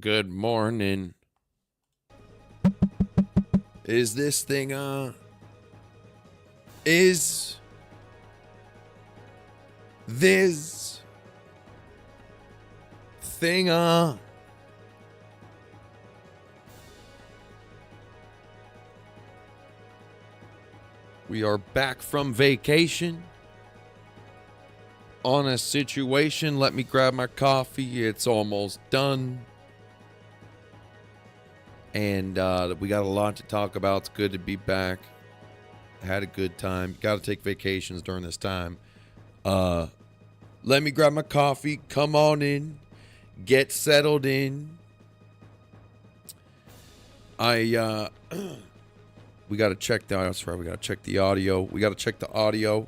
Good morning. Is this thing Is this thing We are back from vacation on a situation. Let me grab my coffee. It's almost done. And we got a lot to talk about. It's good to be back. Had a good time. Got to take vacations during this time. Let me grab my coffee. Come on in. Get settled in. We got to check the audio. That's right. We got to check the audio. We got to check the audio.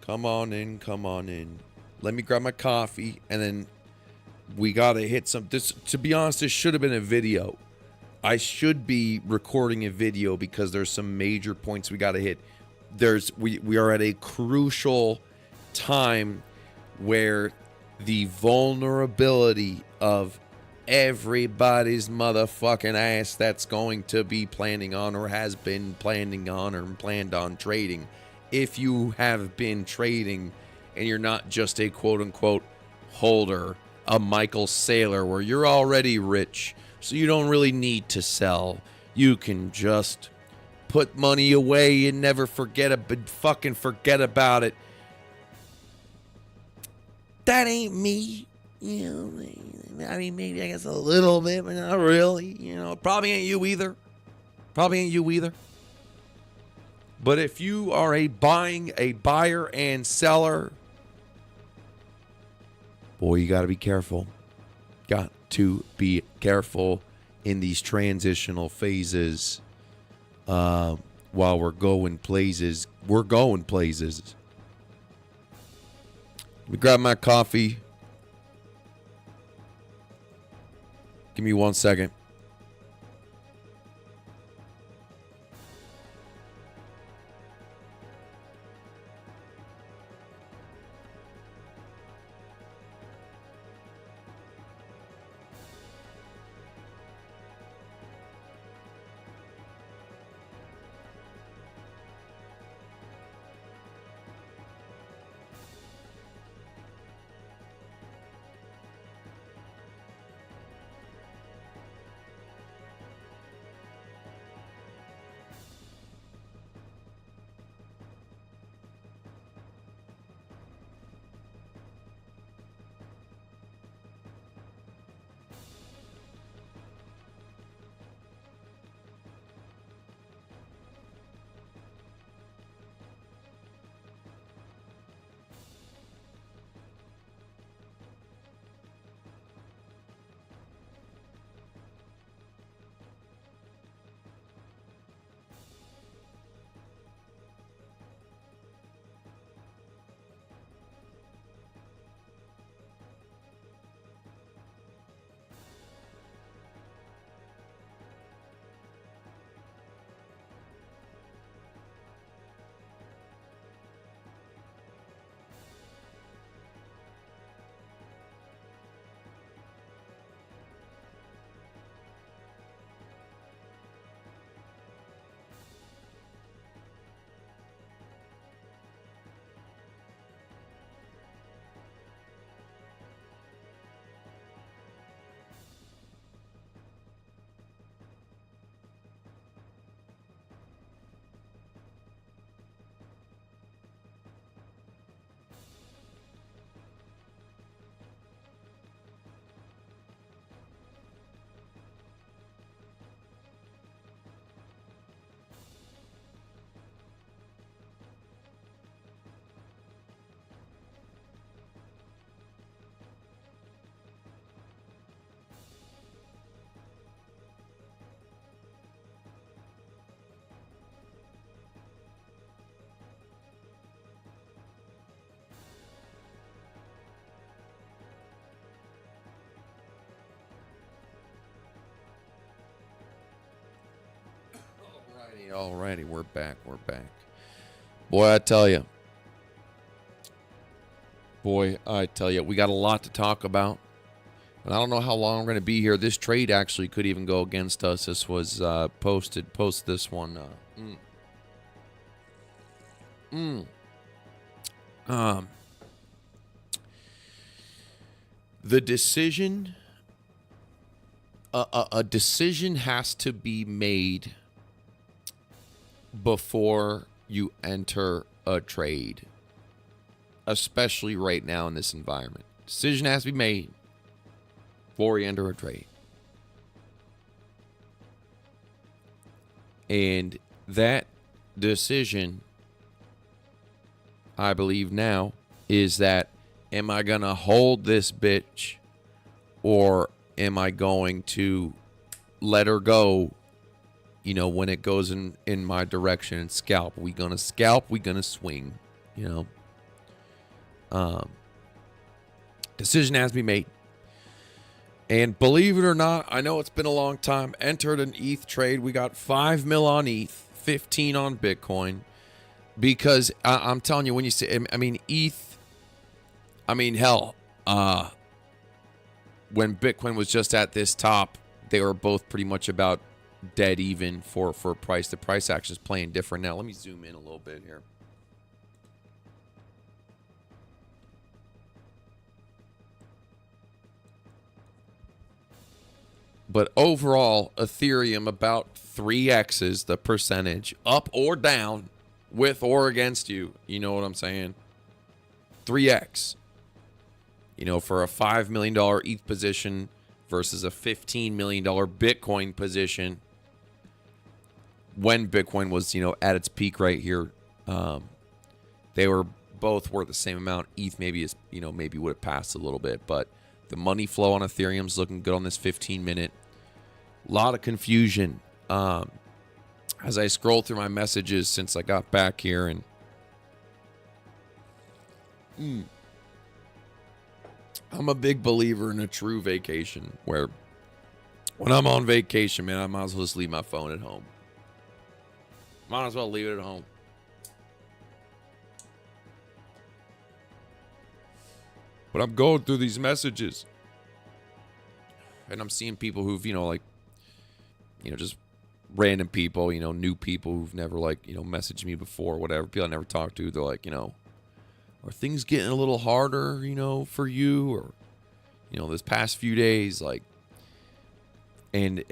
Come on in. Come on in. Let me grab my coffee, and then we got to hit some. This, to be honest, this should have been a video. I should be recording a video because there's some major points we got to hit. We are at a crucial time where the vulnerability of everybody's motherfucking ass that's going to be planning on or has been planning on or planned on trading. If you have been trading and you're not just a quote-unquote holder, a Michael Saylor, where you're already rich, so you don't really need to sell. You can just put money away and never forget about it. That ain't me. You know, I mean, maybe I guess a little bit, but not really. You know, probably ain't you either. But if you are a buyer and seller, boy, you got to be careful. Got to be careful in these transitional phases. While we're going places. Let me grab my coffee. Give me 1 second. Alrighty, we're back. Boy, I tell you. We got a lot to talk about. And I don't know how long we're going to be here. This trade actually could even go against us. This was post this one. The decision, a decision has to be made before you enter a trade, especially right now in this environment. Decision has to be made before you enter a trade. And that decision, I believe now, is that am I going to hold this bitch or am I going to let her go, you know, when it goes in my direction and scalp? We going to scalp? We going to swing? You know? Decision has to be made. And believe it or not, I know it's been a long time. Entered an ETH trade. We got 5 mil on ETH, 15 on Bitcoin. Because I'm telling you, when you say, I mean, ETH, I mean, hell, when Bitcoin was just at this top, they were both pretty much about dead even for price. The price action is playing different now. Let me zoom in a little bit here. But overall, Ethereum about 3x's the percentage, up or down, with or against you. You know what I'm saying? 3x. You know, for a $5 million ETH position versus a $15 million Bitcoin position. When Bitcoin was, you know, at its peak right here, they were both worth the same amount. ETH maybe is, you know, maybe would have passed a little bit, but the money flow on Ethereum's looking good on this 15-minute. A lot of confusion as I scroll through my messages since I got back here, and I'm a big believer in a true vacation where when I'm on vacation, man, I might as well just leave my phone at home. Might as well leave it at home. But I'm going through these messages and I'm seeing people who've, you know, like, you know, just random people, you know, new people who've never, like, you know, messaged me before, whatever, people I never talked to. They're like, you know, are things getting a little harder, you know, for you, or, you know, this past few days, like, and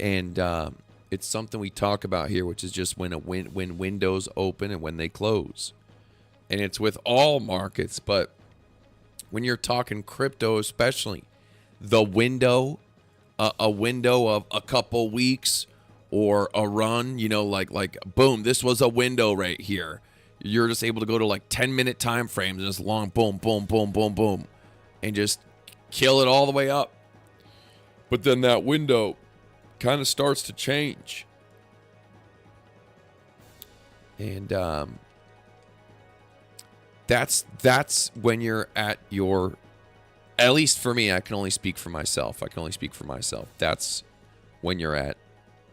it's something we talk about here, which is just when windows open and when they close. And it's with all markets, but when you're talking crypto especially, the window, a window of a couple weeks or a run, you know, like boom, this was a window right here. You're just able to go to like 10-minute time frames and just long boom, boom, boom, boom, boom, and just kill it all the way up. But then that window kind of starts to change. And that's when you're at your, at least for me, I can only speak for myself. That's when you're at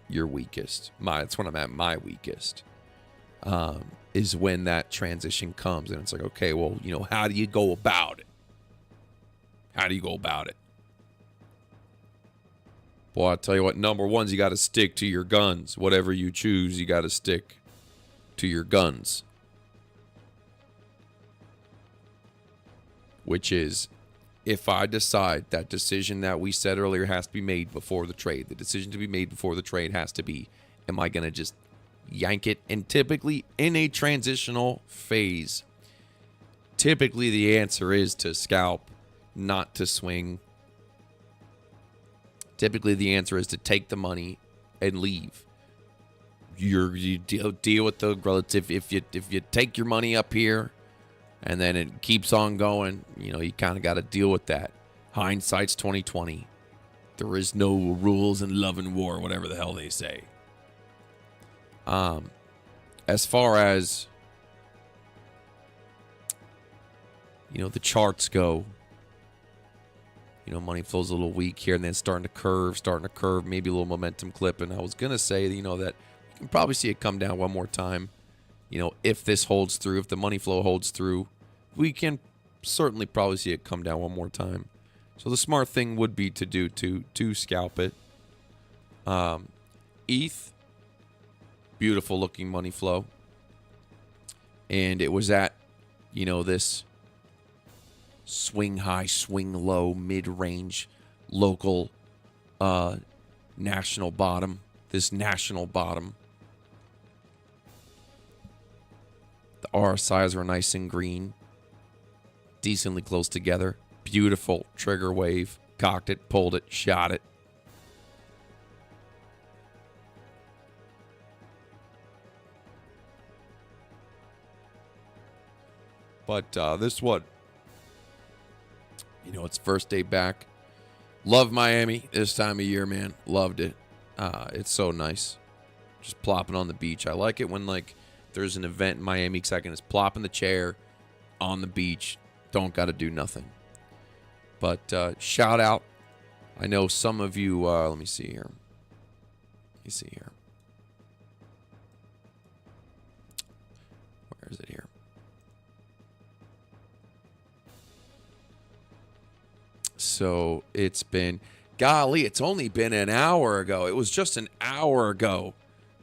your weakest. That's when I'm at my weakest. Is when that transition comes, and it's like, okay, well, you know, how do you go about it? Boy, I'll tell you what, number one is you got to stick to your guns. Whatever you choose, you got to stick to your guns. Which is, if I decide that decision that we said earlier has to be made before the trade, the decision to be made before the trade has to be, am I going to just yank it? And typically in a transitional phase, typically the answer is to scalp, not to swing. Typically the answer is to take the money and leave. You deal with the relative. If you take your money up here and then it keeps on going, you know, you kind of got to deal with that. Hindsight's 2020. There is no rules in love and war, whatever the hell they say. As far as, you know, the charts go, you know, money flow's a little weak here and then starting to curve, maybe a little momentum clip. And I was going to say, you know, that you can probably see it come down one more time, you know, if this holds through, if the money flow holds through, we can certainly probably see it come down one more time. So the smart thing would be to do to scalp it. ETH, beautiful looking money flow. And it was at, you know, this swing high, swing low, mid-range, local, national bottom. This national bottom. The RSIs are nice and green. Decently close together. Beautiful trigger wave. Cocked it, pulled it, shot it. But this one, you know, it's first day back. Love Miami this time of year, man. Loved it. It's so nice. Just plopping on the beach. I like it when, like, there's an event in Miami because I can just plop in the chair on the beach. Don't got to do nothing. But shout out. I know some of you, let me see here. Let me see here. Where is it here? So it's been, golly, it's only been an hour ago. It was just an hour ago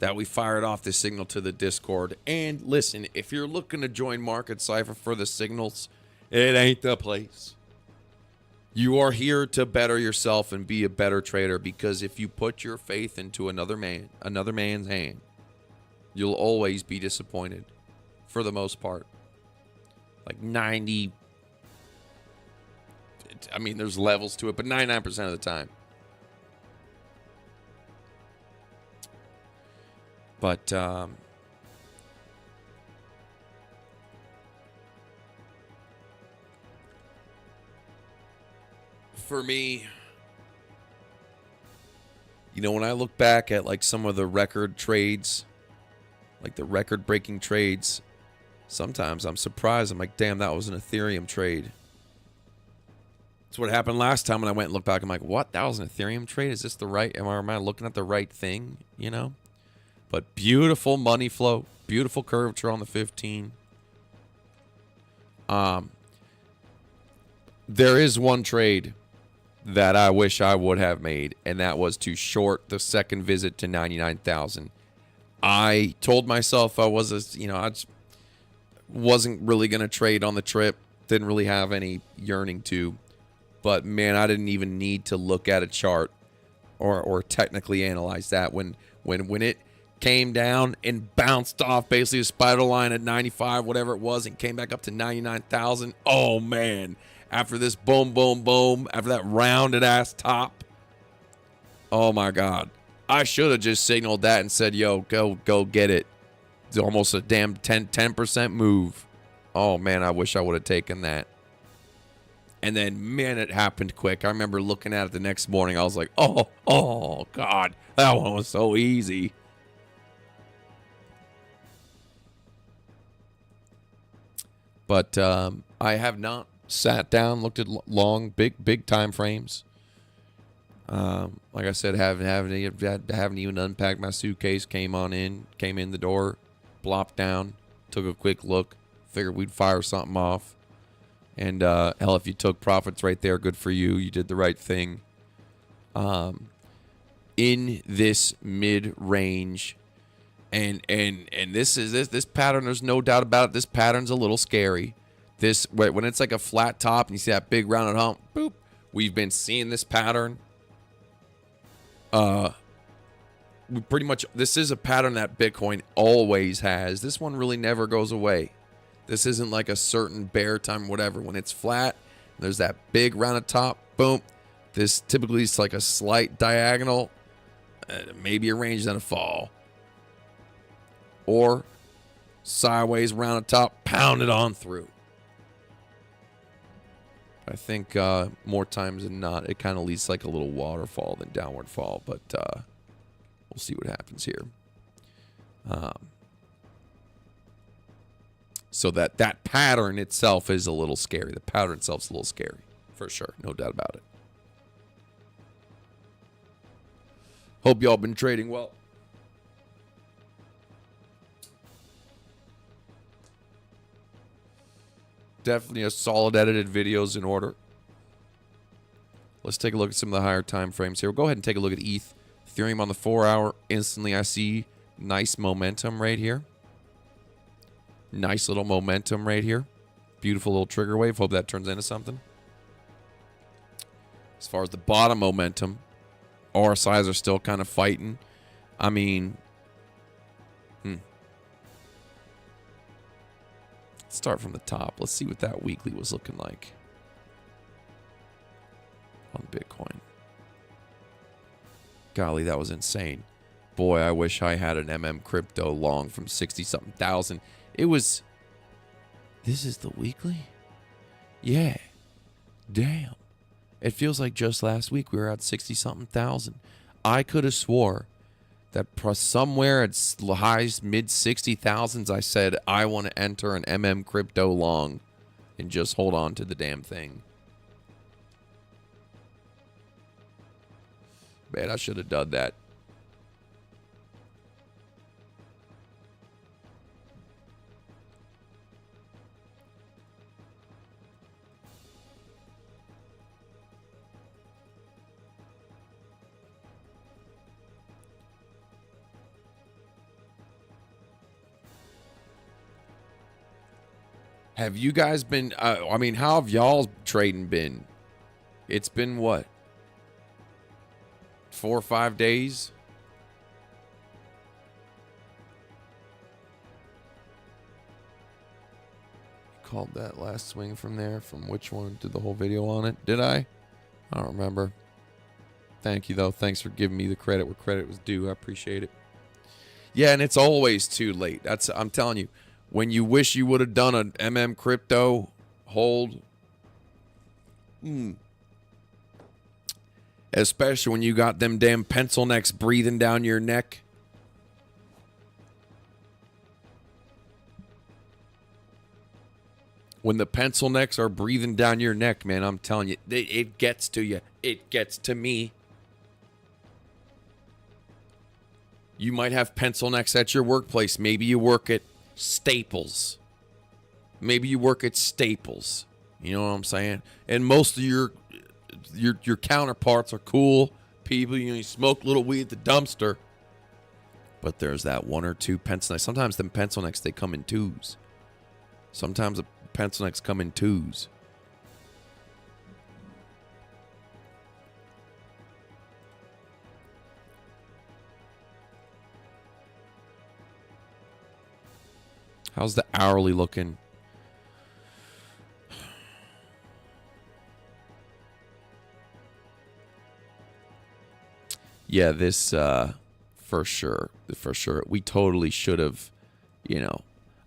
that we fired off the signal to the Discord. And listen, if you're looking to join Market Cypher for the signals, it ain't the place. You are here to better yourself and be a better trader, because if you put your faith into another man's hand, you'll always be disappointed for the most part. Like 90, I mean, there's levels to it, but 99% of the time. But for me, you know, when I look back at like some of the record trades, like the record breaking trades, sometimes I'm surprised. I'm like, damn, that was an Ethereum trade. That's what happened last time when I went and looked back. I'm like, what? That was an Ethereum trade? Is this the right? Am I looking at the right thing? You know? But beautiful money flow. Beautiful curvature on the 15. There is one trade that I wish I would have made, and that was to short the second visit to 99,000. I told myself I just wasn't really going to trade on the trip. Didn't really have any yearning to. But, man, I didn't even need to look at a chart or technically analyze that. When it came down and bounced off basically a spider line at 95, whatever it was, and came back up to 99,000, oh, man. After this boom, boom, boom, after that rounded-ass top, oh, my God. I should have just signaled that and said, yo, go get it. It's almost a damn 10% move. Oh, man, I wish I would have taken that. And then, man, it happened quick. I remember looking at it the next morning. I was like, oh, God, that one was so easy. But I have not sat down, looked at long, big time frames. Like I said, haven't even unpacked my suitcase. Came in the door, plopped down, took a quick look, figured we'd fire something off. And hell, if you took profits right there, good for you. You did the right thing. In this mid-range, and this pattern, there's no doubt about it. This pattern's a little scary. When it's like a flat top and you see that big rounded hump, boop. We've been seeing this pattern. This is a pattern that Bitcoin always has. This one really never goes away. This isn't like a certain bear time, whatever. When it's flat, there's that big rounded top, boom. This typically is like a slight diagonal, maybe a range, then a fall. Or sideways rounded top, pound it on through. I think more times than not, it kind of leads like a little waterfall than downward fall, but we'll see what happens here. So that pattern itself is a little scary. The pattern itself is a little scary, for sure. No doubt about it. Hope y'all been trading well. Definitely a solid edited videos in order. Let's take a look at some of the higher time frames here. We'll go ahead and take a look at ETH. Ethereum on the 4 hour. Instantly, I see nice momentum right here. Nice little momentum right here. Beautiful little trigger wave. Hope that turns into something. As far as the bottom momentum, RSIs are still kind of fighting. I mean, let's start from the top. Let's see what that weekly was looking like on Bitcoin. Golly, that was insane. Boy, I wish I had an crypto long from 60-something thousand. It was... This is the weekly? Yeah. Damn. It feels like just last week we were at 60-something thousand. I could have swore that somewhere at highs, mid-60,000s, I said, I want to enter an crypto long and just hold on to the damn thing. Man, I should have done that. Have you guys been, I mean, how have y'all's trading been? It's been what? 4 or 5 days? You called that last swing from there? From which one? Did the whole video on it? Did I? I don't remember. Thank you, though. Thanks for giving me the credit where credit was due. I appreciate it. Yeah, and it's always too late. I'm telling you. When you wish you would have done an crypto hold. Especially when you got them damn pencil necks breathing down your neck. When the pencil necks are breathing down your neck, man, I'm telling you, it gets to you. It gets to me. You might have pencil necks at your workplace. Maybe you work at Staples. Maybe you work at Staples. You know what I'm saying? And most of your counterparts are cool people. You smoke a little weed at the dumpster. But there's that one or two pencil necks. Sometimes them pencil necks, they come in twos. Sometimes the pencil necks come in twos. How's the hourly looking? Yeah, this for sure. For sure. We totally should have,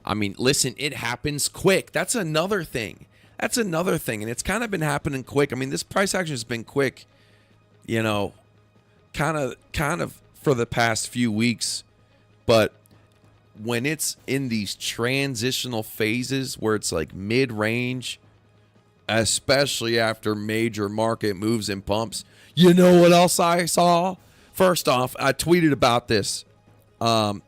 I mean, listen, it happens quick. That's another thing. And it's kind of been happening quick. I mean, this price action has been quick, kind of for the past few weeks. But when it's in these transitional phases where it's like mid-range, especially after major market moves and pumps, you know what else I saw? First off, I tweeted about this. At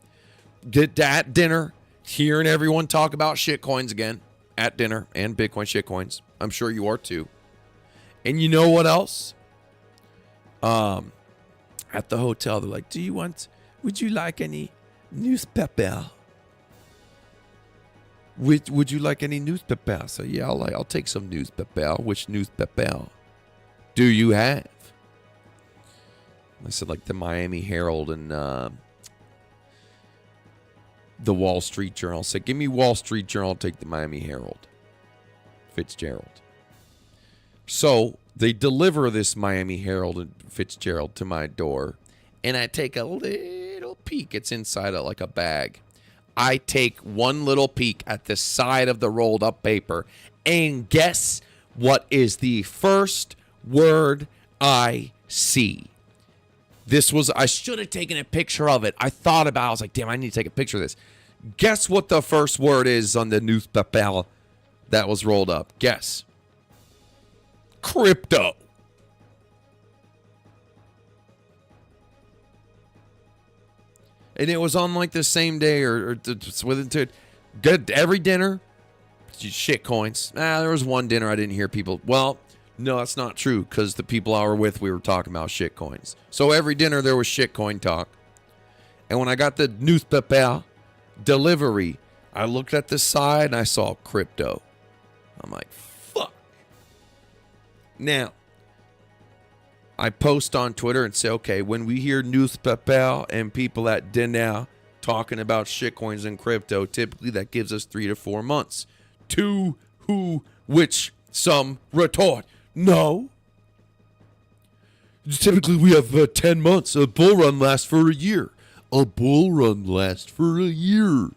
dinner, hearing everyone talk about shitcoins again at dinner and Bitcoin shitcoins. I'm sure you are too. And you know what else? At the hotel, they're like, would you like any newspaper? Would you like any newspaper? So yeah, I'll take some newspaper. Which newspaper do you have? I said like the Miami Herald and the Wall Street Journal. I said, give me Wall Street Journal, I'll take the Miami Herald. Fitzgerald. So they deliver this Miami Herald and Fitzgerald to my door, and I take a little peek. It's inside of like a bag. I take one little peek at the side of the rolled up paper, and guess what is the first word I see? I should have taken a picture of it. I thought about it. I was like, damn, I need to take a picture of this. Guess what the first word is on the newspaper that was rolled up? Guess. Crypto. And it was on like the same day or within two. Good every dinner. shit coins. There was one dinner I didn't hear people. Well, no, that's not true because the people I were with, we were talking about shit coins. So every dinner there was shit coin talk. And when I got the newspaper delivery, I looked at the side and I saw crypto. I'm like, fuck. Now, I post on Twitter and say, okay, when we hear newspaper and people at dinner talking about shitcoins and crypto, typically that gives us 3 to 4 months. To which some retort, no. Typically we have 10 months. A bull run lasts for a year. A bull run lasts for a year.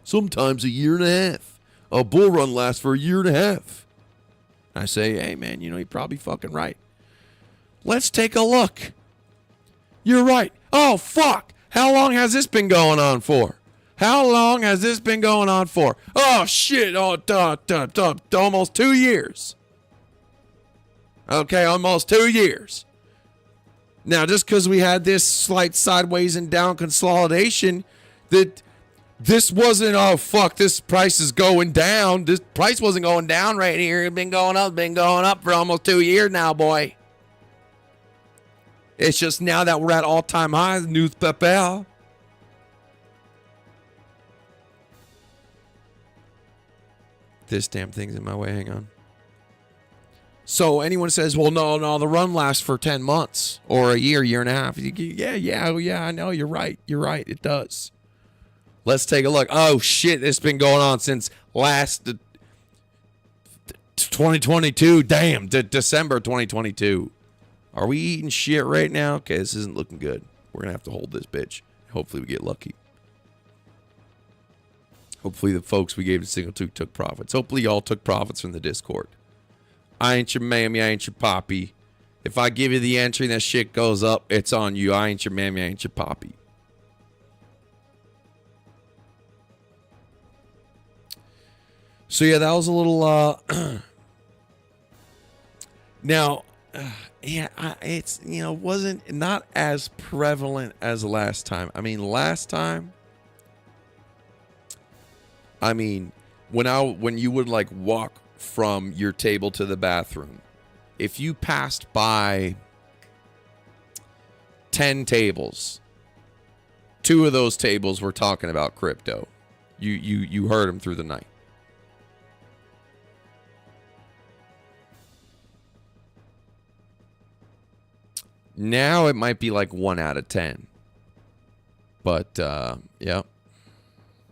Sometimes a year and a half. A bull run lasts for a year and a half. I say, hey man, you're probably fucking right. Let's take a look. You're right. Oh, fuck. How long has this been going on for? How long has this been going on for? Oh, shit. Oh, almost 2 years. Okay, almost 2 years. Now, just because we had this slight sideways and down consolidation, that this wasn't, oh, fuck, this price is going down. This price wasn't going down right here. It's been going up for almost 2 years now, boy. It's just now that we're at all-time highs, newspaper. This damn thing's in my way. Hang on. So anyone says, well, no, the run lasts for 10 months or a year and a half. Yeah, I know. You're right. It does. Let's take a look. Oh, shit. It's been going on since last 2022. Damn, December 2022. Are we eating shit right now? Okay, this isn't looking good. We're going to have to hold this bitch. Hopefully we get lucky. Hopefully the folks we gave to Single Two took profits. Hopefully y'all took profits from the Discord. I ain't your mammy, I ain't your poppy. If I give you the entry and that shit goes up, it's on you. I ain't your mammy, I ain't your poppy. So yeah, that was a little now yeah, it's, wasn't not as prevalent as last time. Last time, when you would like walk from your table to the bathroom, if you passed by 10 tables, 2 of those tables were talking about crypto. You heard them through the night. Now it might be like 1 out of 10. But, yeah.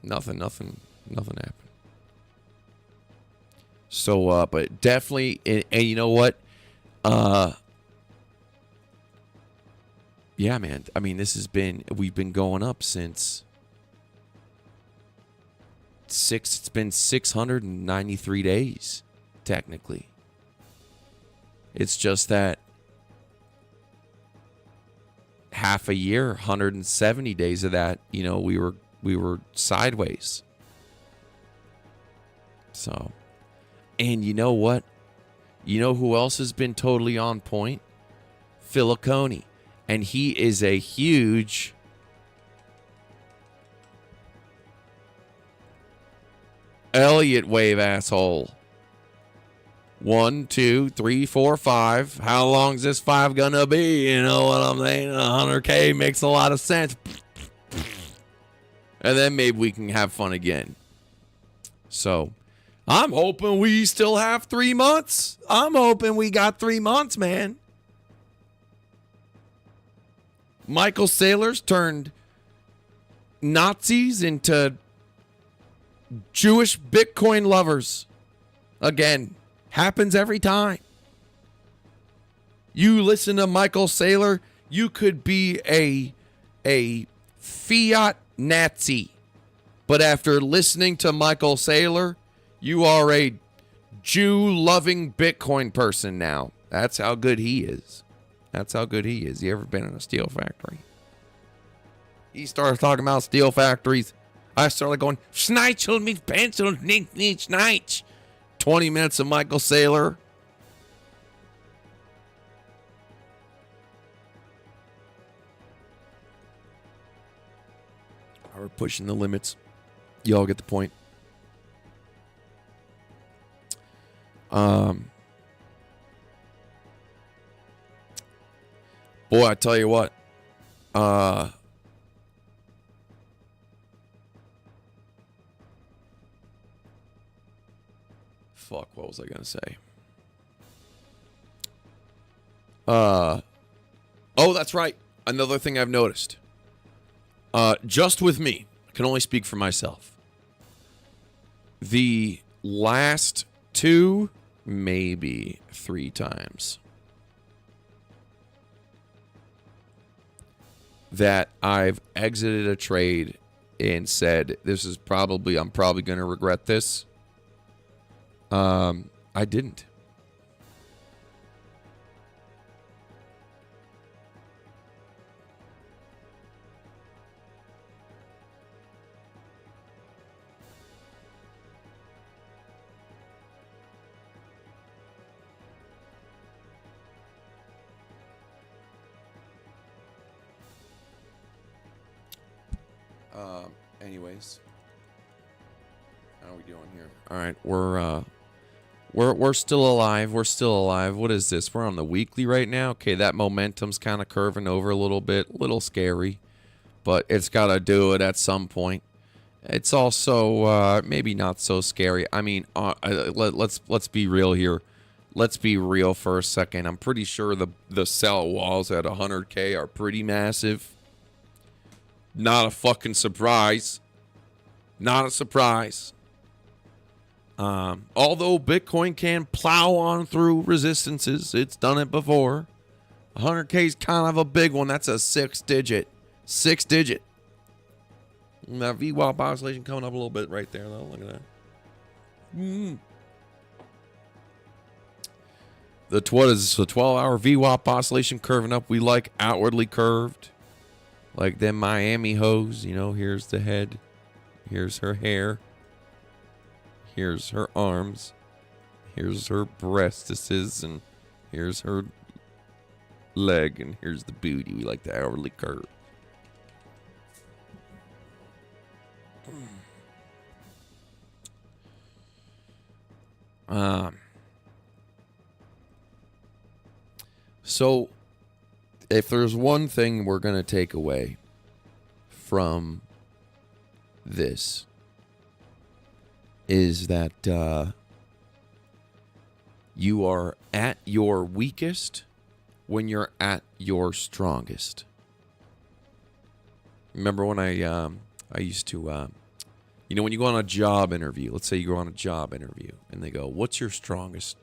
Nothing happened. So, but definitely, and you know what? Yeah, man. We've been going up since it's been 693 days, technically. It's just that half a year, 170 days of that, we were sideways. So, and you know what? You know who else has been totally on point? Filicone. And he is a huge Elliott wave asshole. 1, 2, 3, 4, 5. How long's this 5 gonna be? You know what I'm saying? 100K makes a lot of sense. And then maybe we can have fun again. So, I'm hoping we still have 3 months. I'm hoping we got 3 months, man. Michael Saylor's turned Nazis into Jewish Bitcoin lovers. Again. Happens every time. You listen to Michael Saylor, you could be a fiat Nazi. But after listening to Michael Saylor, you are a Jew-loving Bitcoin person now. That's how good he is. You ever been in a steel factory? He started talking about steel factories. I started going, Schneitzel mit pencil, nicht Schneitz. 20 minutes of Michael Saylor. We're pushing the limits. Y'all get the point. Boy, I tell you what. Fuck, what was I gonna say? Oh, that's right. Another thing I've noticed. Just with me, I can only speak for myself. The last 2, maybe 3 times that I've exited a trade and said, I'm probably going to regret this. I didn't. Anyways, how are we doing here? All right, we're still alive. We're still alive. What is this? We're on the weekly right now. Okay, that momentum's kind of curving over a little bit, little scary, but it's got to do it at some point. It's also maybe not so scary. I mean, let's be real here. Let's be real for a second. I'm pretty sure the sell walls at 100K are pretty massive. Not a fucking surprise. Not a surprise. Although Bitcoin can plow on through resistances, it's done it before. 100K is kind of a big one. That's a 6-digit. 6-digit. Now VWAP oscillation coming up a little bit right there, though. Look at that. What is the 12-hour VWAP oscillation curving up? We like outwardly curved. Like them Miami hoes, you know, here's the head. Here's her hair. Here's her arms. Here's her breastises. And here's her leg. And here's the booty. We like the outwardly curved. So, if there's one thing we're going to take away from this, is that you are at your weakest when you're at your strongest. Remember when I used to, you know, when you go on a job interview, let's say you go on a job interview, and they go, what's your strongest,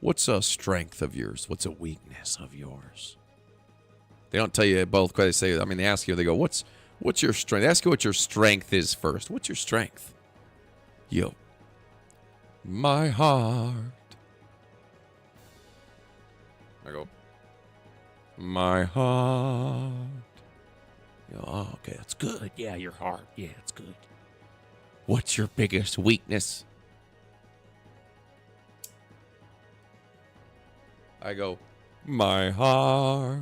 what's a strength of yours? What's a weakness of yours? They don't tell you both quite. They say, I mean, they ask you, they go, what's your strength? They ask you what your strength is first. What's your strength? Yo, my heart. I go, my heart. You go, oh, okay, that's good. Yeah, your heart. Yeah, it's good. What's your biggest weakness? I go, my heart.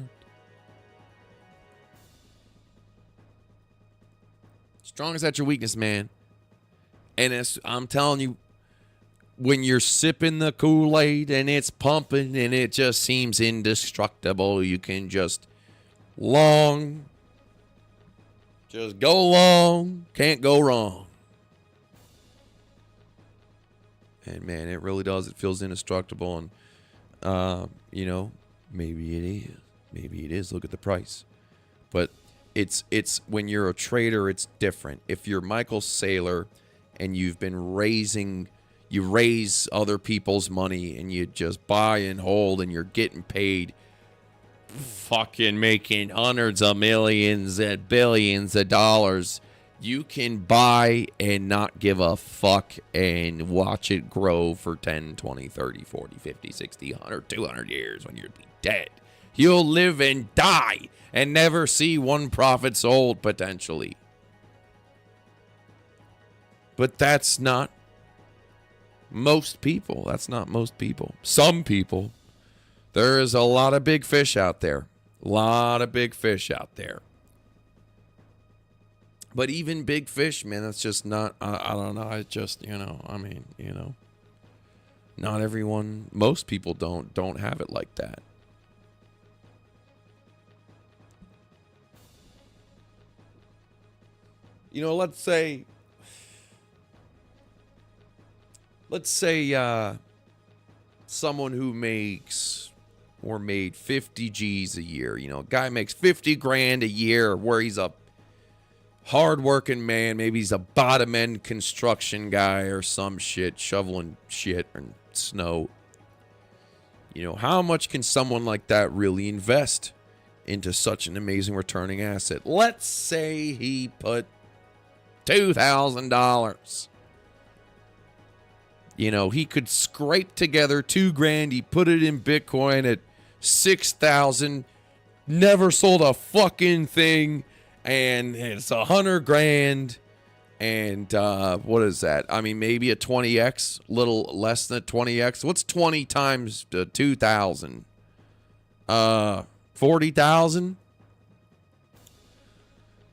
Strong is at your weakness, man. And I'm telling you, when you're sipping the Kool-Aid and it's pumping and it just seems indestructible, you can just go long, can't go wrong. And man, it really does. It feels indestructible. And, you know, maybe it is. Maybe it is. Look at the price. But it's when you're a trader, it's different. If you're Michael Saylor and you've been you raise other people's money and you just buy and hold and you're getting paid, fucking making hundreds of millions and billions of dollars, you can buy and not give a fuck and watch it grow for 10, 20, 30, 40, 50, 60, 100, 200 years when you'll be dead. You'll live and die and never see one profit sold, potentially. But that's not most people. That's not most people. Some people. There is a lot of big fish out there. A lot of big fish out there. But even big fish, man, that's just not, I don't know. I just, you know, I mean, you know. Not everyone, most people don't have it like that. You know, let's say someone who makes or made 50 G's a year. You know, a guy makes 50 grand a year where he's a hardworking man. Maybe he's a bottom end construction guy or some shit, shoveling shit and snow. You know, how much can someone like that really invest into such an amazing returning asset? Let's say he put $2,000. You know, he could scrape together $2,000. He put it in Bitcoin at 6,000. Never sold a fucking thing, and it's 100 grand. And what is that? I mean, maybe a 20x, little less than a 20x. What's 20 times 2,000? 40,000.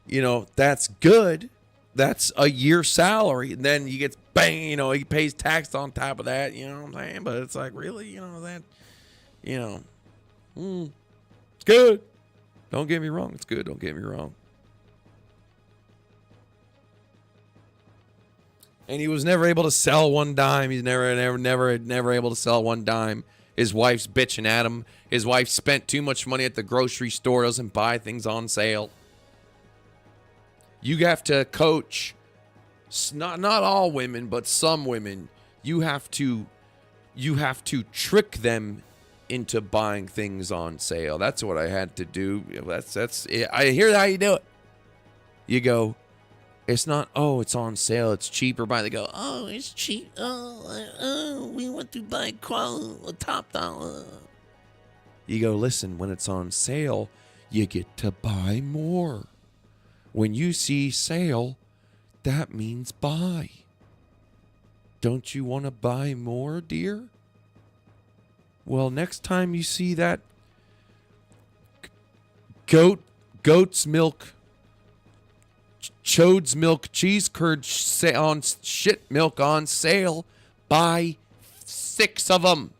You know, that's good. That's a year's salary. And then he gets bang, you know, he pays tax on top of that, you know what I'm saying? But it's like, really, you know, that, you know, it's good. Don't get me wrong. It's good. Don't get me wrong. And he was never able to sell one dime. He's never able to sell one dime. His wife's bitching at him. His wife spent too much money at the grocery store, doesn't buy things on sale. You have to coach, not all women, but some women. You have to trick them into buying things on sale. That's what I had to do. That's it. I hear how you do it. You go, it's not, oh, it's on sale, it's cheaper. They go, oh, it's cheap. Oh, we want to buy top dollar. You go, listen, when it's on sale, you get to buy more. When you see sale, that means buy. Don't you want to buy more, dear? Well, next time you see that goat's milk, chode's milk, cheese curd on shit milk on sale, buy 6 of them.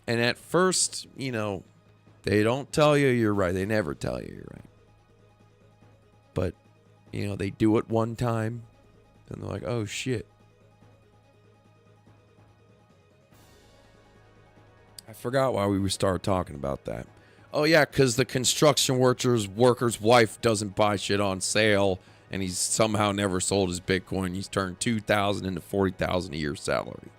And at first, you know, they don't tell you you're right. They never tell you you're right. But, you know, they do it one time, and they're like, oh, shit. I forgot why we started talking about that. Oh, yeah, because the construction worker's wife doesn't buy shit on sale, and he's somehow never sold his Bitcoin. He's turned $2,000 into $40,000 a year salary.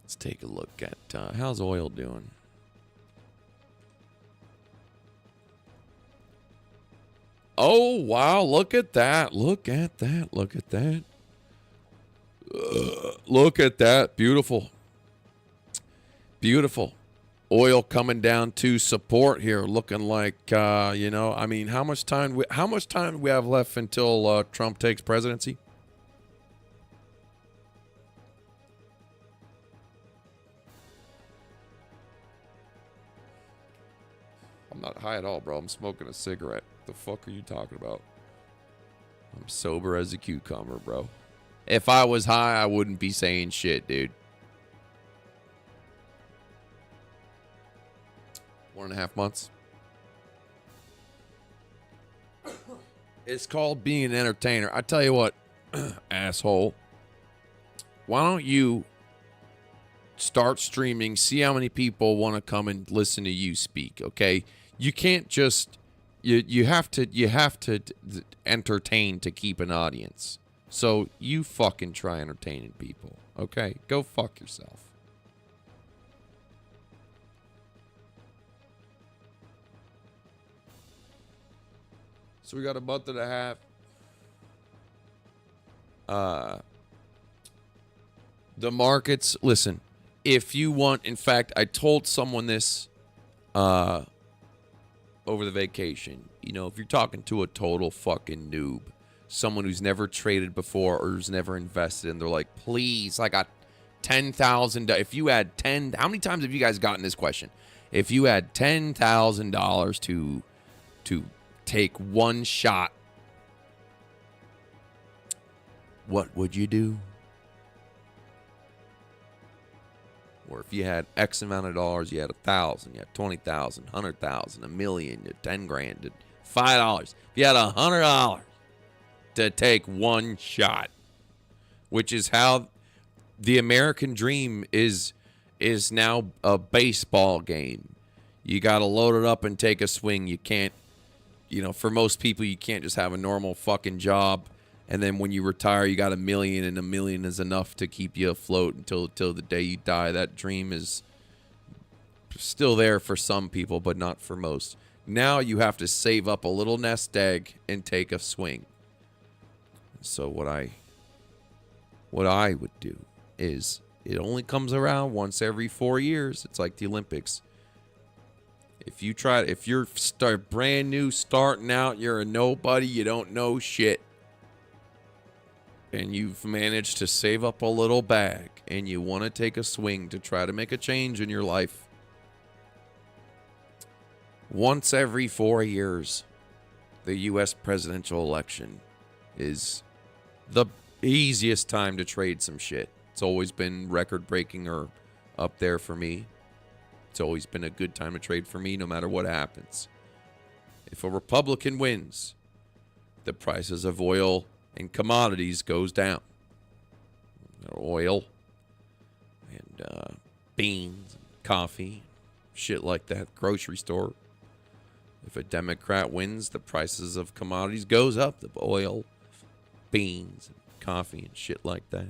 Let's take a look at how's oil doing. Oh, wow. Look at that. Look at that. Look at that. Look at that. Beautiful. Beautiful. Oil coming down to support here, looking like, you know, I mean, how much time do we have left until Trump takes presidency? I'm not high at all, bro. I'm smoking a cigarette. The fuck are you talking about? I'm sober as a cucumber, bro. If I was high, I wouldn't be saying shit, dude. 1.5 months. It's called being an entertainer. I tell you what, asshole. Why don't you start streaming, see how many people want to come and listen to you speak, okay? You can't just you have to entertain to keep an audience. So you fucking try entertaining people, okay? Go fuck yourself. So we got a month and a half. The markets, listen, if you want, in fact, I told someone this over the vacation. You know, if you're talking to a total fucking noob, someone who's never traded before or who's never invested, and they're like, please, I got 10,000. If you had 10, how many times have you guys gotten this question? If you had $10,000 to take one shot, what would you do? Or if you had X amount of dollars, you had 1,000, you had 20,000, 100,000, a million, 10 grand, $5. If you had $100 to take one shot, which is how the American dream is now a baseball game. You got to load it up and take a swing. You can't, you know, for most people, you can't just have a normal fucking job. And then when you retire, you got $1 million, and $1 million is enough to keep you afloat until the day you die. That dream is still there for some people, but not for most. Now you have to save up a little nest egg and take a swing. So what I would do is, it only comes around once every 4 years. It's like the Olympics. If you're brand new, starting out, you're a nobody, you don't know shit, and you've managed to save up a little bag, and you want to take a swing to try to make a change in your life, once every 4 years, the U.S. presidential election is the easiest time to trade some shit. It's always been record-breaking or up there for me. It's always been a good time to trade for me, no matter what happens. If a Republican wins, the prices of oil and commodities goes down. Oil and beans, and coffee, shit like that, grocery store. If a Democrat wins, the prices of commodities goes up. The oil, beans, and coffee, and shit like that.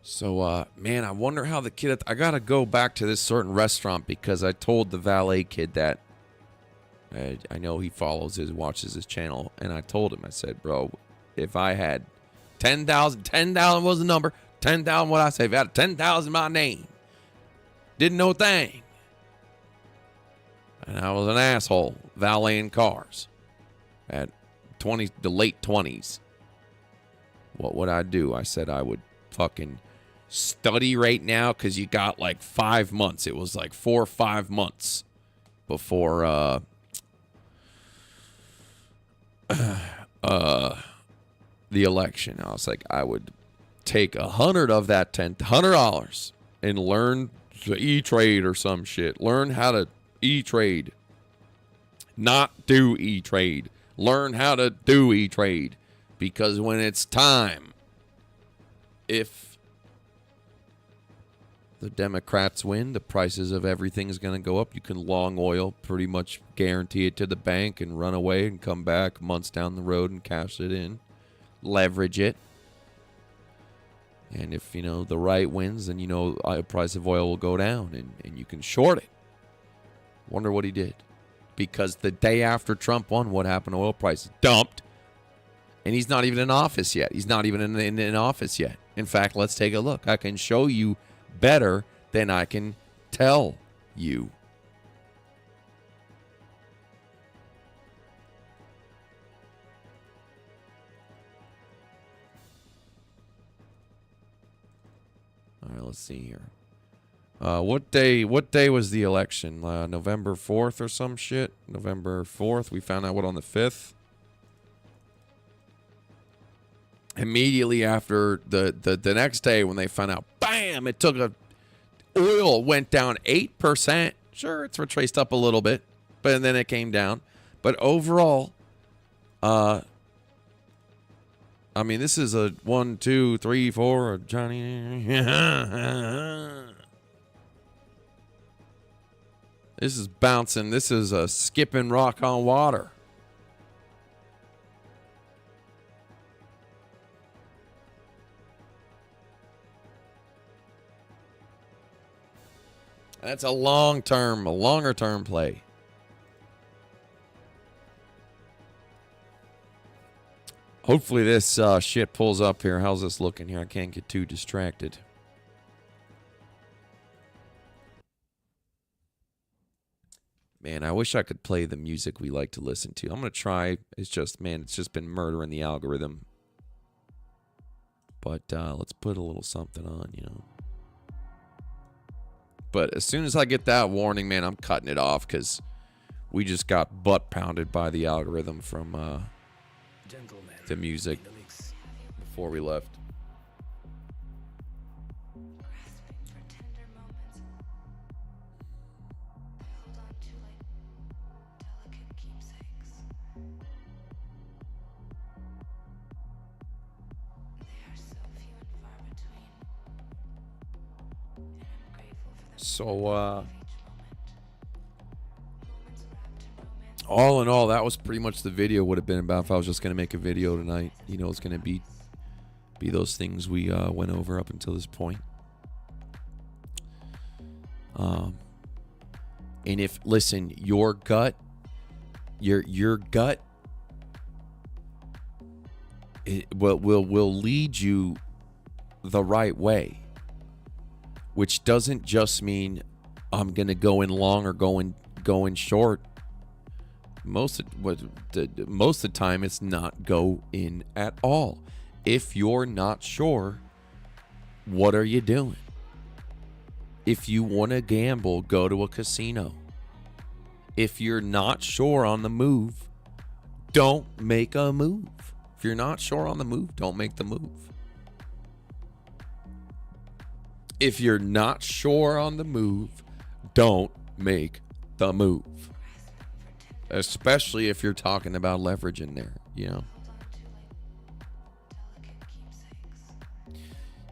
So, man, I wonder how the kid... I got to go back to this certain restaurant because I told the valet kid that... I know he watches his channel, and I told him, I said, bro, if I had 10,000 was the number, 10,000, what I say, if I had 10,000 my name, didn't know a thing, and I was an asshole valeting cars at the late 20s, what would I do? I said I would fucking study right now, because you got like 5 months. It was like 4 or 5 months before the election. I was like, I would take $100 of that $100 and learn to E-Trade or some shit. Learn how to E-Trade. Not do E-Trade. Learn how to do E-Trade. Because when it's time, if the Democrats win, the prices of everything is going to go up. You can long oil, pretty much guarantee it to the bank, and run away and come back months down the road and cash it in. Leverage it. And if, the right wins, then, the price of oil will go down, and you can short it. Wonder what he did. Because the day after Trump won, what happened to oil prices? Dumped. And he's not even in office yet. He's not even in office yet. In fact, let's take a look. I can show you better than I can tell you. All right, let's see here. What day was the election? November 4th or some shit? November 4th. We found out on the 5th. Immediately after the next day when they found out, bam, oil went down 8%. Sure, it's retraced up a little bit, but then it came down. But overall, this is a 1, 2, 3, 4, Johnny. This is bouncing. This is a skipping rock on water. That's a longer term play. Hopefully this shit pulls up here. How's this looking here? I can't get too distracted. Man, I wish I could play the music we like to listen to. I'm going to try. It's just, man, it's just been murdering the algorithm. But let's put a little something on, you know. But as soon as I get that warning, man, I'm cutting it off because we just got butt pounded by the algorithm from the music before we left. So, all in all, that was pretty much the video would have been about if I was just going to make a video tonight. You know, it's going to be those things we went over up until this point. And if, listen, your gut, your gut will lead you the right way. Which doesn't just mean I'm gonna go in long or going short. Most of the time, it's not go in at all. If you're not sure, what are you doing? If you want to gamble, go to a casino. If you're not sure on the move, don't make a move. If you're not sure on the move, don't make the move. If you're not sure on the move, don't make the move. Especially if you're talking about leverage in there, you know.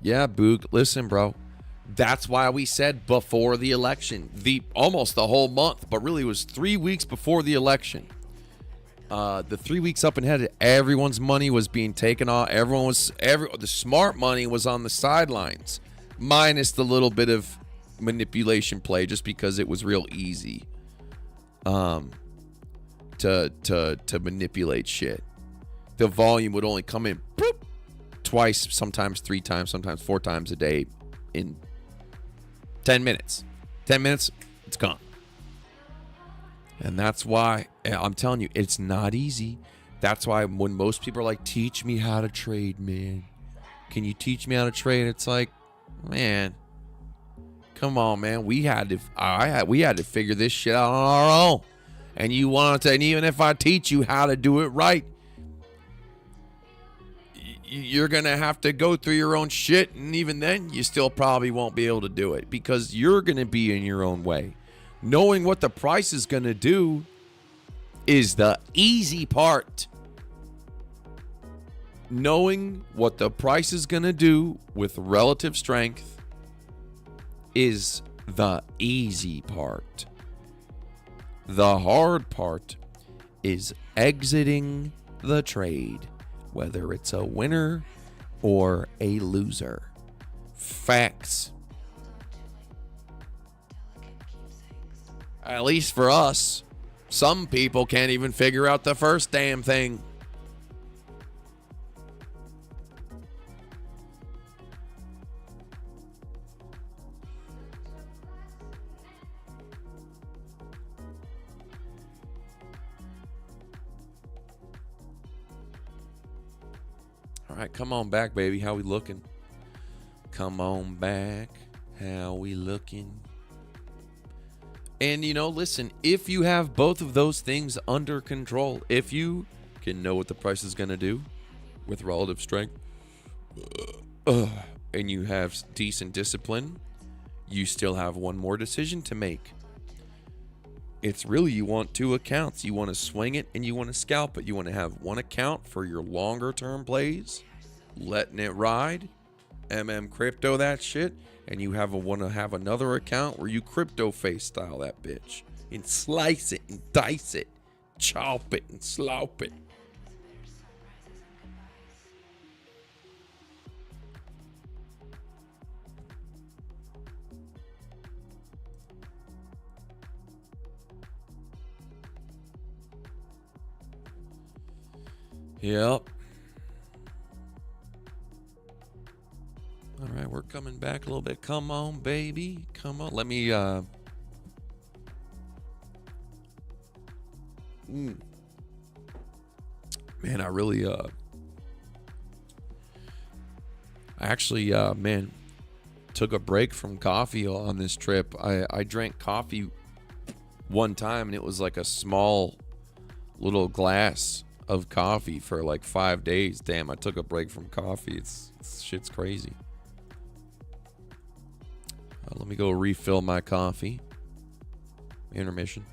Yeah, Boog, listen, bro. That's why we said before the election, almost the whole month, but really it was 3 weeks before the election. The 3 weeks up ahead, everyone's money was being taken off. The smart money was on the sidelines. Minus the little bit of manipulation play, just because it was real easy to manipulate shit. The volume would only come in boop, twice, sometimes 3 times, sometimes 4 times a day in 10 minutes. 10 minutes, it's gone. And that's why, I'm telling you, it's not easy. That's why when most people are like, teach me how to trade, man. Can you teach me how to trade? It's like, man, come on, man. We had to figure this shit out on our own. And you want to, and even if I teach you how to do it right, you're gonna have to go through your own shit, and even then, you still probably won't be able to do it because you're gonna be in your own way. Knowing what the price is gonna do is the easy part. Knowing what the price is going to do with relative strength is the easy part. The hard part is exiting the trade, whether it's a winner or a loser. Facts. At least for us, some people can't even figure out the first damn thing. All right, come on back, baby. How we looking? Come on back. How we looking? And, you know, listen, if you have both of those things under control, if you can know what the price is going to do with relative strength, and you have decent discipline, you still have one more decision to make. It's really, you want 2 accounts. You want to swing it and you want to scalp it. You want to have one account for your longer term plays, letting it ride, crypto that shit, and you want to have another account where you crypto face style that bitch and slice it and dice it, chop it and slop it. Yep. All right, we're coming back a little bit. Come on, baby. Come on. Let me man, I really I actually man, took a break from coffee on this trip. I drank coffee one time and it was like a small little glass of coffee for like 5 days. Damn, I took a break from coffee. It's shit's crazy. Let me go refill my coffee. Intermission.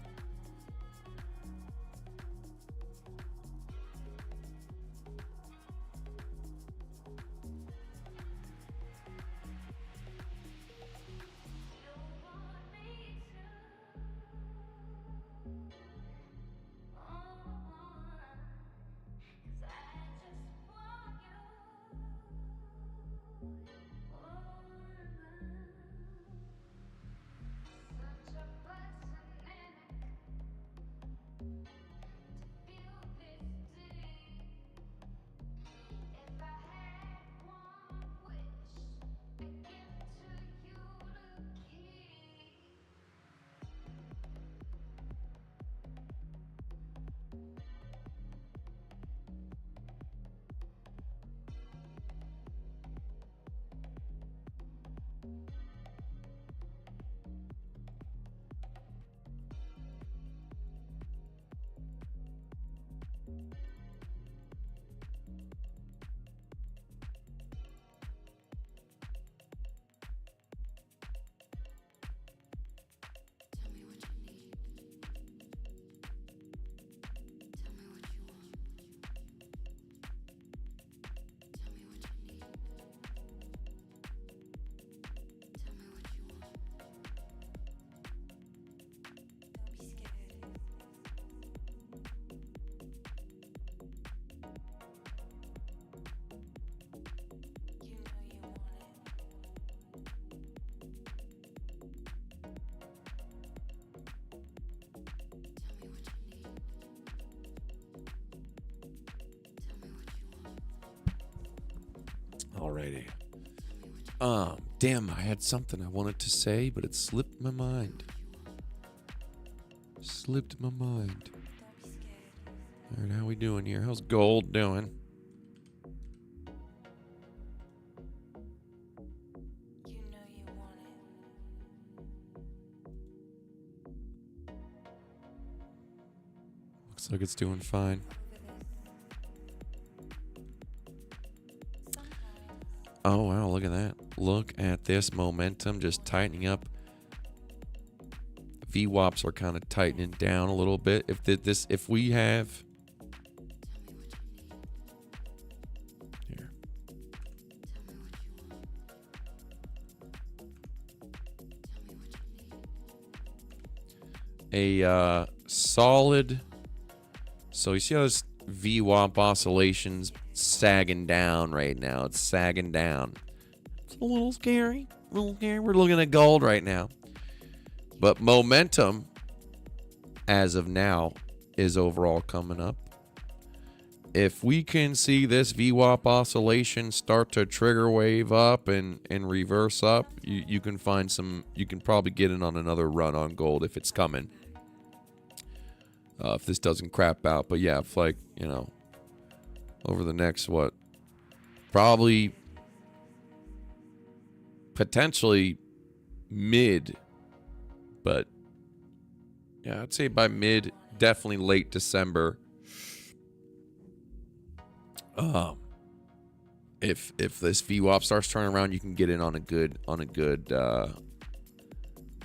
Alrighty. Damn, I had something I wanted to say, but it slipped my mind. Slipped my mind. Alright, how we doing here? How's gold doing? Looks like it's doing fine. Oh, wow, look at that. Look at this momentum just tightening up. VWAPs are kind of tightening down a little bit. If we have here a solid, so you see how this VWAP oscillations sagging down right now. It's sagging down. It's a little scary. A little scary. We're looking at gold right now. But momentum, as of now, is overall coming up. If we can see this VWAP oscillation start to trigger wave up and reverse up, you can find some, you can probably get in on another run on gold if it's coming. If this doesn't crap out. But yeah, if like, you know, over the next, what, probably potentially mid, but yeah, I'd say by mid, definitely late December. If this VWAP starts turning around, you can get in on a good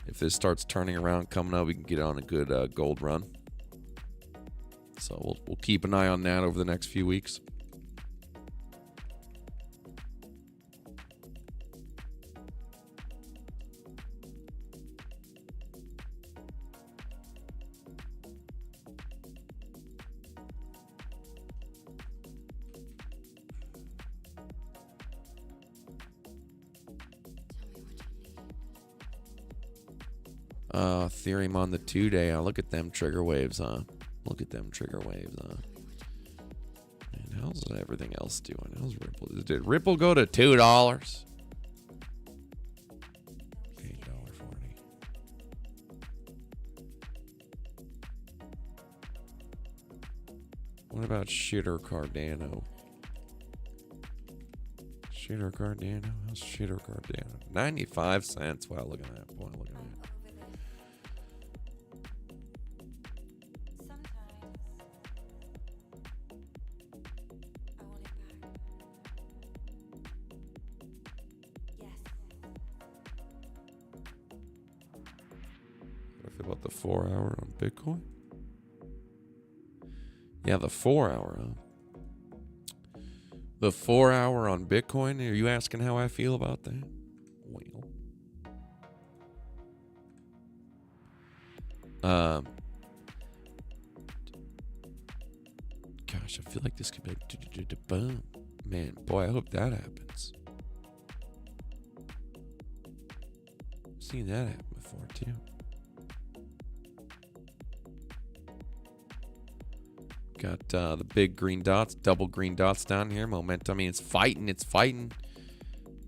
if this starts turning around coming up, we can get on a good gold run. So we'll keep an eye on that over the next few weeks. Ethereum on the 2-day. Look at them trigger waves, huh? Look at them trigger waves, huh? And How's everything else doing? How's Ripple? Did Ripple go to $2? $8.40. What about Shitter Cardano? Shitter Cardano? How's Shitter Cardano? 95 cents. Wow, look at that. Boy, look at that. What I feel about the 4 hour on Bitcoin? Yeah, the 4 hour, huh? The 4 hour on Bitcoin? Are you asking how I feel about that? Well. Gosh, I feel like this could be like boom. Man, boy, I hope that happens. I've seen that happen before, too. Got the big green dots, double green dots down here. Momentum. I mean, it's fighting. It's fighting.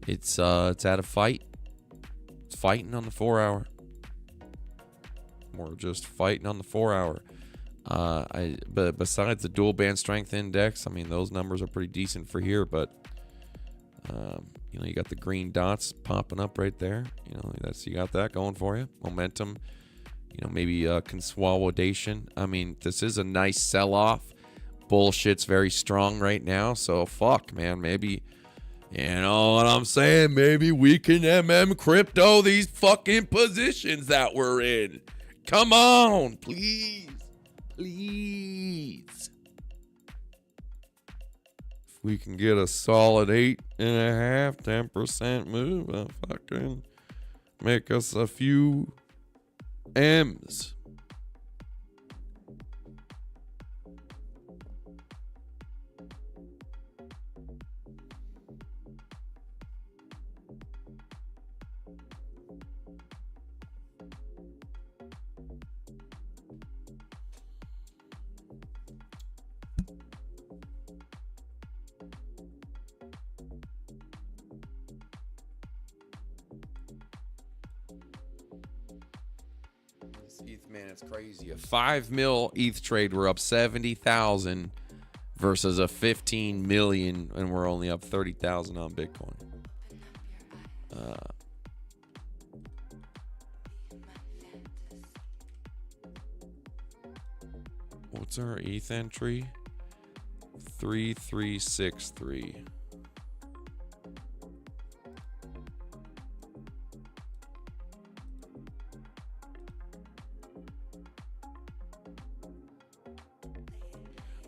It's at a fight. It's fighting on the 4 hour. We're just fighting on the 4 hour. But besides the dual band strength index, I mean, those numbers are pretty decent for here. But you know, you got the green dots popping up right there. You know, you got that going for you. Momentum. You know, maybe consolidation. I mean, this is a nice sell-off. Bullshit's very strong right now. So, fuck, man. Maybe, you know what I'm saying? Maybe we can crypto these fucking positions that we're in. Come on, please. Please. If we can get a solid 8.5%, 10% move, I'll fucking make us a few M's. ETH, man, it's crazy. A 5 mil ETH trade, we're up 70,000 versus a 15 million, and we're only up 30,000 on Bitcoin. What's our ETH entry? 3363.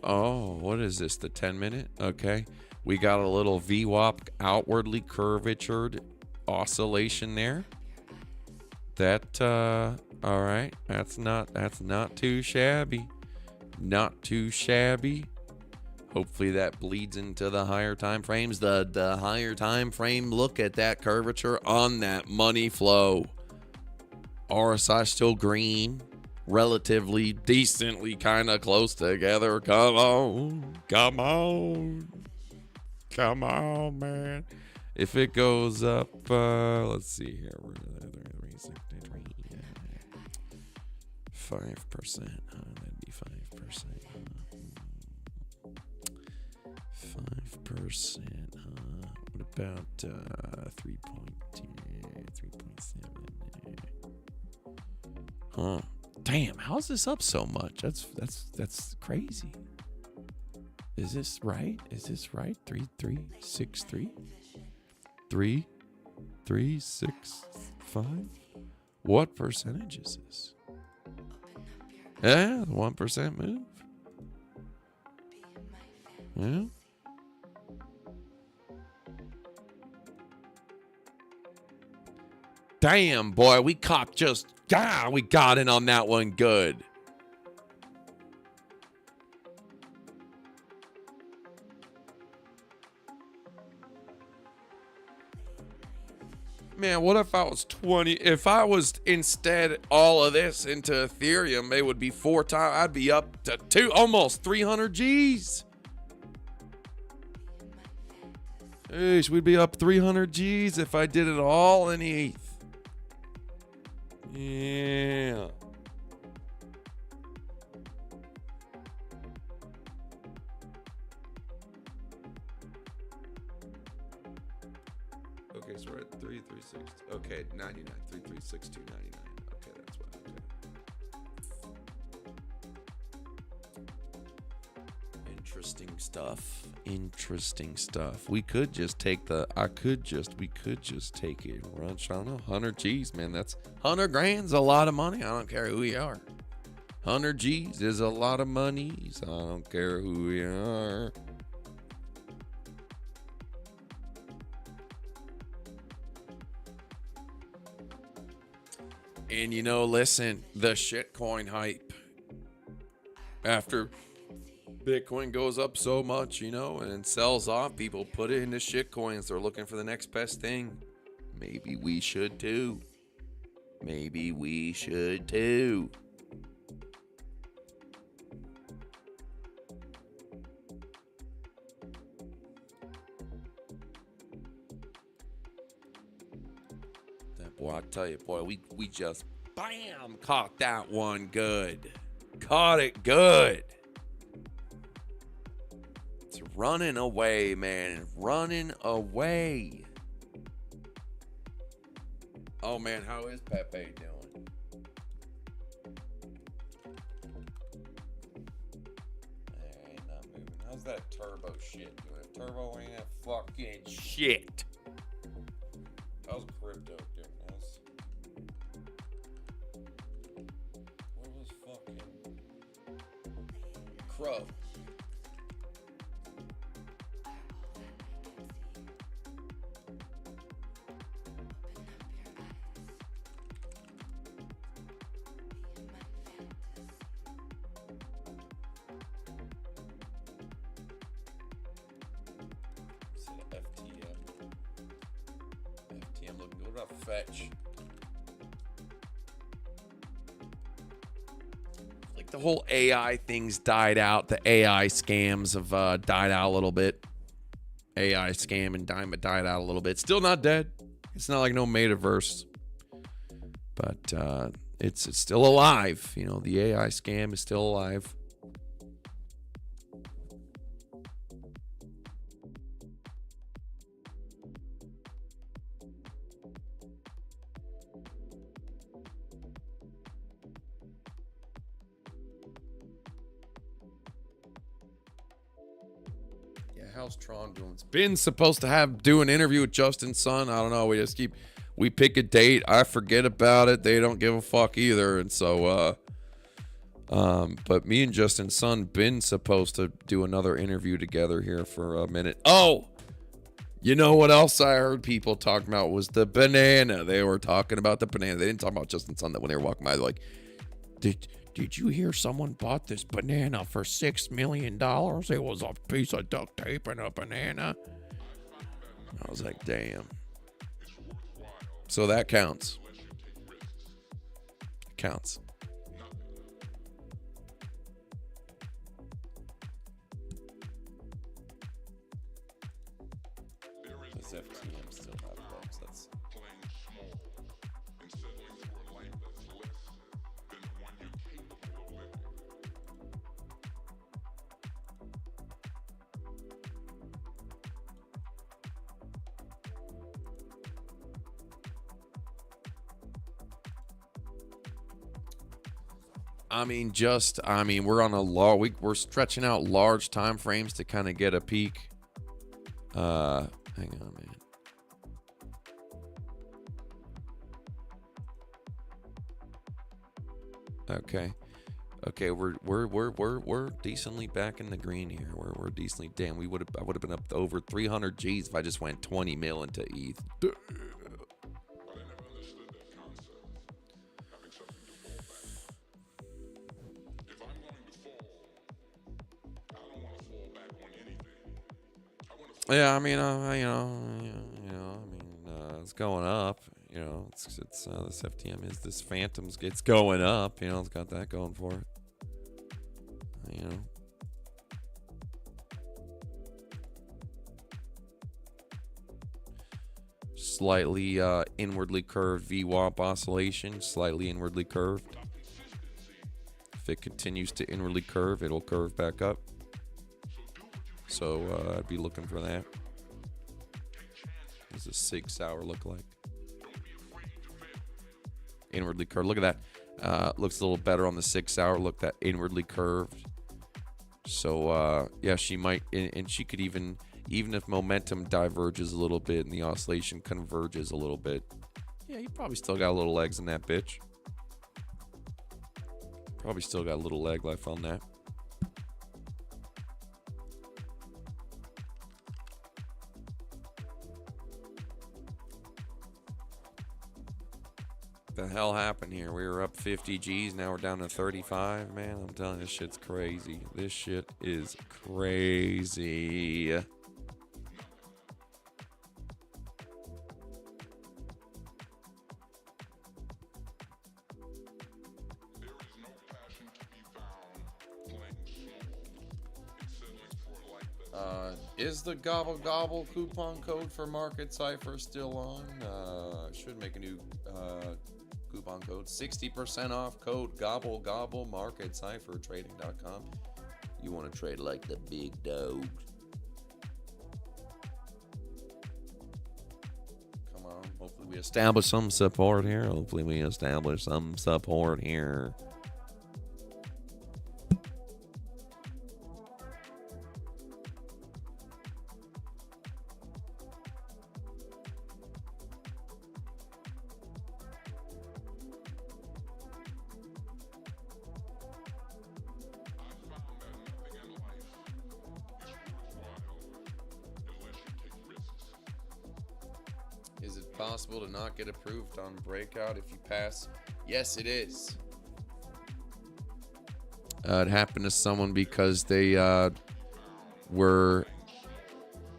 Oh, what is this? The 10-minute? Okay. We got a little VWAP outwardly curvatured oscillation there. That all right. That's not too shabby. Not too shabby. Hopefully that bleeds into the higher time frames. The higher time frame, look at that curvature on that money flow. RSI still green. Relatively decently kind of close together. Come on, man. If it goes up, let's see here. 5%. That'd be 5%. 5%. What about 3.2, 3.7? Huh. Damn, how's this up so much? That's crazy. Is this right? 3363? 3365? What percentage is this? Yeah, 1% move. Yeah. Damn, boy, we got in on that one good. Man, what if I was 20? If I was instead all of this into Ethereum, it would be 4 times. I'd be up to almost 300 G's. Eesh, we'd be up 300 G's if I did it all in ETH. Yeah. Okay, so we're at 336. Okay, 99. 336,299. Okay, that's what. Okay. Interesting stuff. Interesting stuff. We could just take the. We could just take it. Run. I don't know. 100 G's, man. That's 100 grand's a lot of money. I don't care who you are. 100 G's is a lot of money. So I don't care who you are. And you know, listen, the shitcoin hype. After Bitcoin goes up so much, you know, and sells off, people put it into shitcoins. They're looking for the next best thing. Maybe we should too. Maybe we should too. Boy, I tell you, boy, we just, bam, caught that one good. Caught it good. It's running away, man. Running away. Oh, man, how is Pepe doing? Ain't not moving. How's that turbo shit doing? Turbo ain't that fucking shit. How's crypto doing? What was fucking Crow? FTM looking good. What about Fetch? Like the whole AI things died out. The AI scams have died out a little bit. AI scam and died out a little bit. Still not dead. It's not like no metaverse, but it's still alive. You know, the AI scam is still alive. How's Tron doing? It's been supposed to do an interview with Justin Sun. I don't know. We pick a date. I forget about it. They don't give a fuck either. And so, but me and Justin Sun been supposed to do another interview together here for a minute. Oh, you know what else I heard people talking about was the banana. They were talking about the banana. They didn't talk about Justin Sun. That when they were walking by, they're like, Did you hear someone bought this banana for $6 million? It was a piece of duct tape and a banana. I was like, damn. So that counts. Counts. Does FTM still have bugs? That's we're on we're stretching out large time frames to kind of get a peek. Hang on, man. Okay, we're decently back in the green here. We're decently, damn, I would have been up to over 300 G's if I just went 20 mil into ETH. Yeah, I mean, it's going up. You know, it's this FTM is this Phantoms. It's going up. You know, it's got that going for it. You know. Slightly inwardly curved VWAP oscillation, slightly inwardly curved. If it continues to inwardly curve, it'll curve back up. So I'd be looking for that. What does a 6 hour look like? Inwardly curved. Look at that. Looks a little better on the 6 hour. Look, that inwardly curved. So yeah, she might, and she could even if momentum diverges a little bit and the oscillation converges a little bit, yeah, you probably still got a little legs in that bitch. Probably still got a little leg life on that. The hell happened here? We were up 50 G's, now we're down to 35. Man, I'm telling you, this shit's crazy. This shit is crazy. Is the gobble gobble coupon code for Market Cipher still on? Should make a new coupon code. 60% off code gobble gobble Market Cipher trading.com. You want to trade like the big dogs. Come on. Hopefully we establish some support here. Is it possible to not get approved on Breakout if you pass? Yes, it is. It happened to someone because they were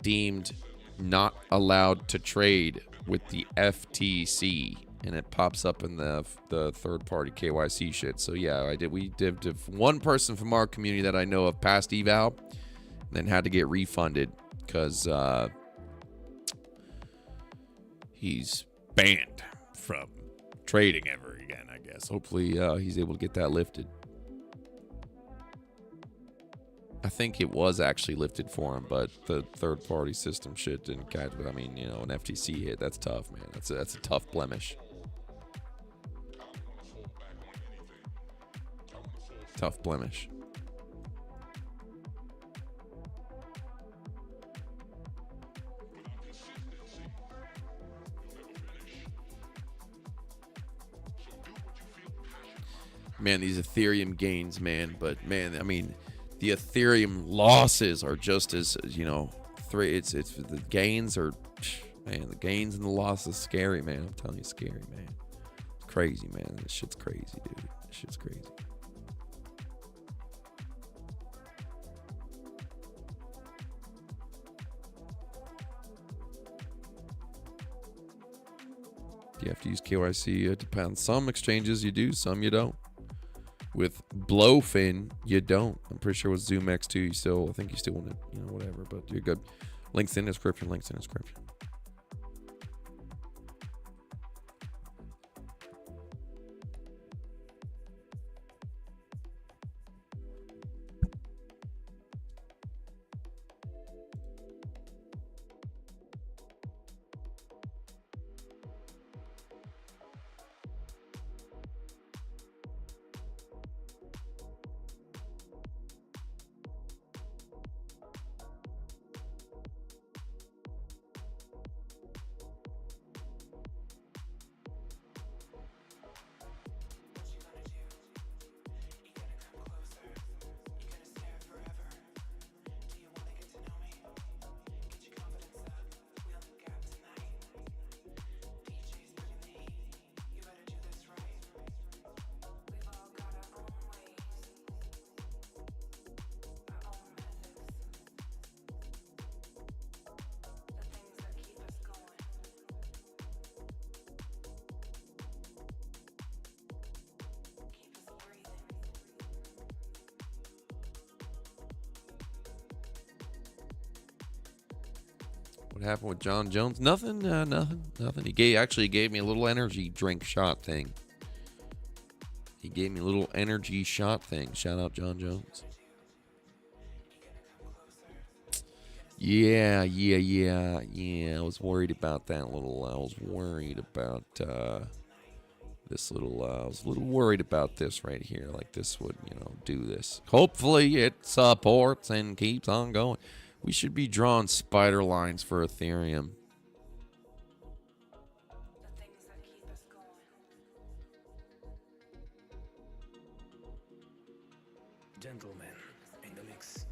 deemed not allowed to trade with the FTC, and it pops up in the third-party KYC shit. So yeah, I did. We did one person from our community that I know of passed eval, and then had to get refunded because he's banned from trading ever again, I guess. Hopefully he's able to get that lifted. I think it was actually lifted for him, but the third-party system shit didn't catch it. I mean, you know, an FTC hit, that's tough, man. That's a tough blemish. Tough blemish. Man, these Ethereum gains, man. But, man, I mean, the Ethereum losses are just as, you know, it's the gains are, man, the gains and the losses scary, man. I'm telling you, scary, man. It's crazy, man. This shit's crazy, dude. This shit's crazy. Do you have to use KYC? It depends. Some exchanges you do, some you don't. With BloFin, you don't. I'm pretty sure with ZOOMEX too, I think you still want to, you know, whatever, but you're good. Links in description, links in description. What happened with John Jones? Nothing. Nothing. He actually gave me a little energy drink shot thing. He gave me a little energy shot thing. Shout out John Jones. Yeah. I was worried about that little. I was worried about this little. I was a little worried about this right here. Like this would, do this. Hopefully it supports and keeps on going. We should be drawing spider lines for Ethereum. Gentlemen, in the mix.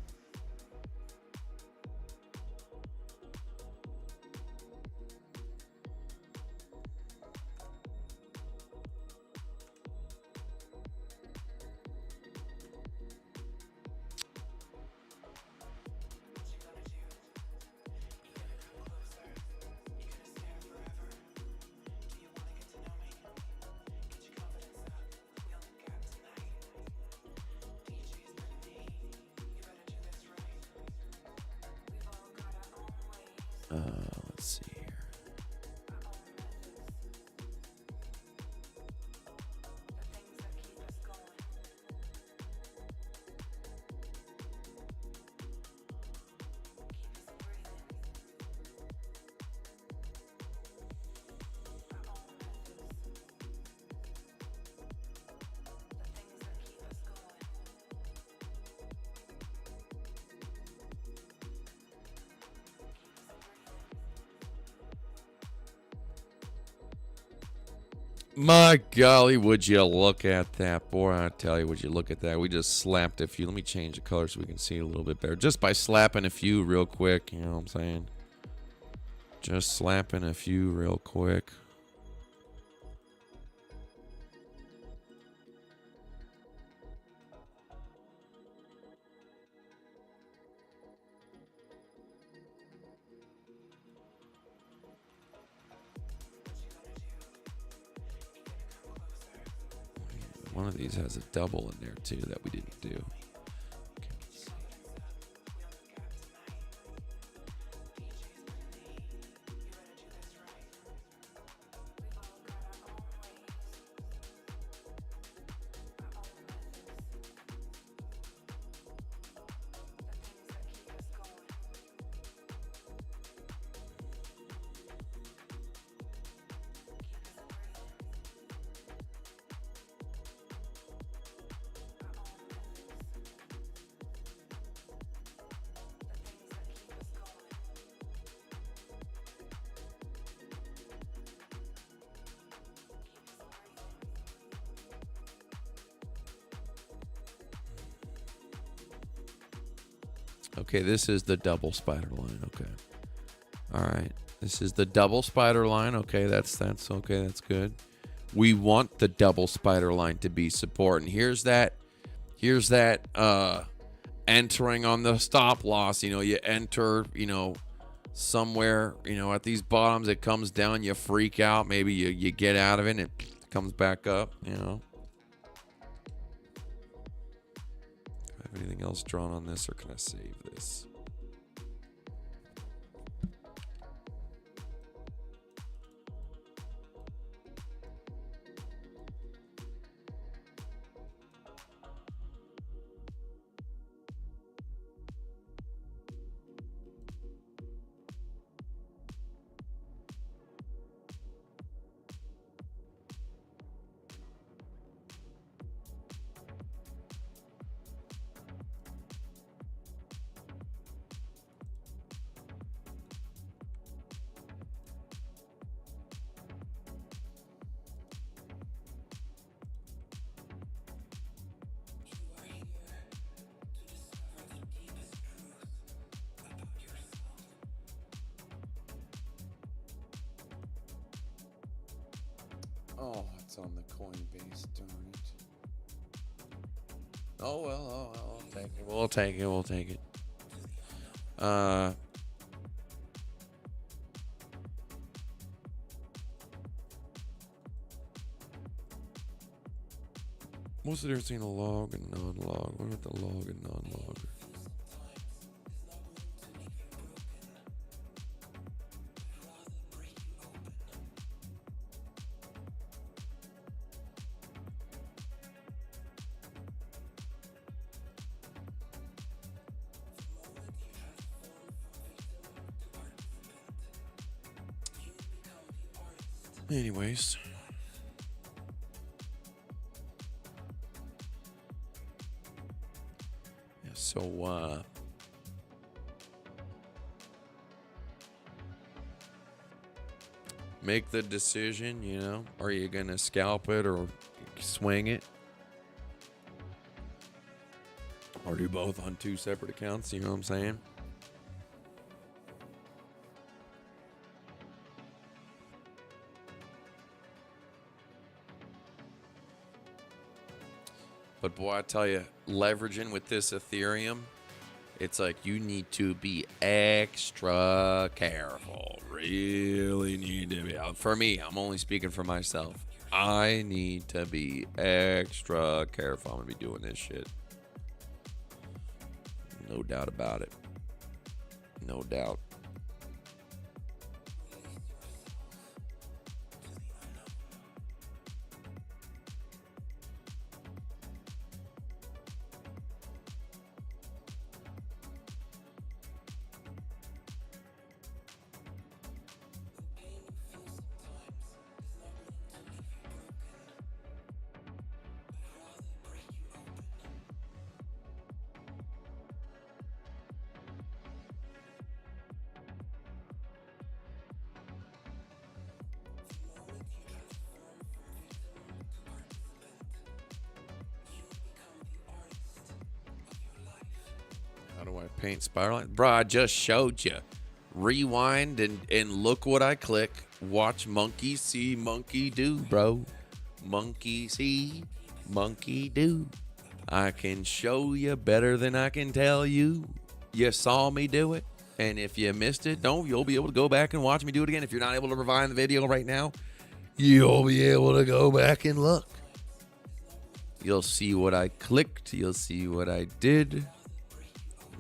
Let's see here. My golly, would you look at that, boy? I tell you, would you look at that? We just slapped a few. Let me change the color so we can see it a little bit better. Just by slapping a few real quick, you know what I'm saying? Just slapping a few real quick. One of these has a double in there too that we didn't do. Okay, this is the double spider line. Okay. All right. This is the double spider line. Okay, that's okay. That's good. We want the double spider line to be support. And here's that entering on the stop loss. You enter, somewhere, at these bottoms, it comes down, you freak out. Maybe you get out of it and it comes back up, Anything else drawn on this, or can I save this? Oh, it's on the Coinbase, darn it. Oh, well, I'll take it. We'll take it. What's the difference between a log and non-log? What about the log and non-log? Anyways. Yeah, so, make the decision, you know. Are you going to scalp it or swing it? Or do both on 2 separate accounts, you know what I'm saying? But boy, I tell you, leveraging with this Ethereum, it's like you need to be extra careful. Really need to be. For me, I'm only speaking for myself. I need to be extra careful. I'm going to be doing this shit. No doubt about it. No doubt. How do I paint spiral lines? Bro, I just showed you. Rewind and look what I click. Watch monkey see, monkey do, bro. Monkey see, monkey do. I can show you better than I can tell you. You saw me do it. And if you missed it, you'll be able to go back and watch me do it again. If you're not able to rewind the video right now, you'll be able to go back and look. You'll see what I clicked. You'll see what I did.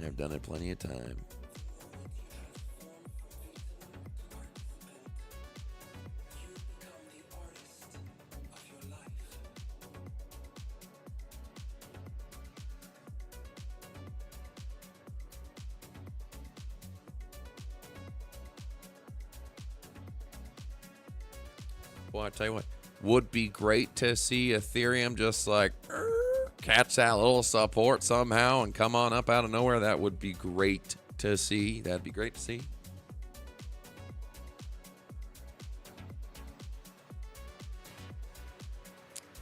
I've done it plenty of time. Well, I tell you what, would be great to see Ethereum just like catch that little support somehow and come on up out of nowhere. That would be great to see. That'd be great to see.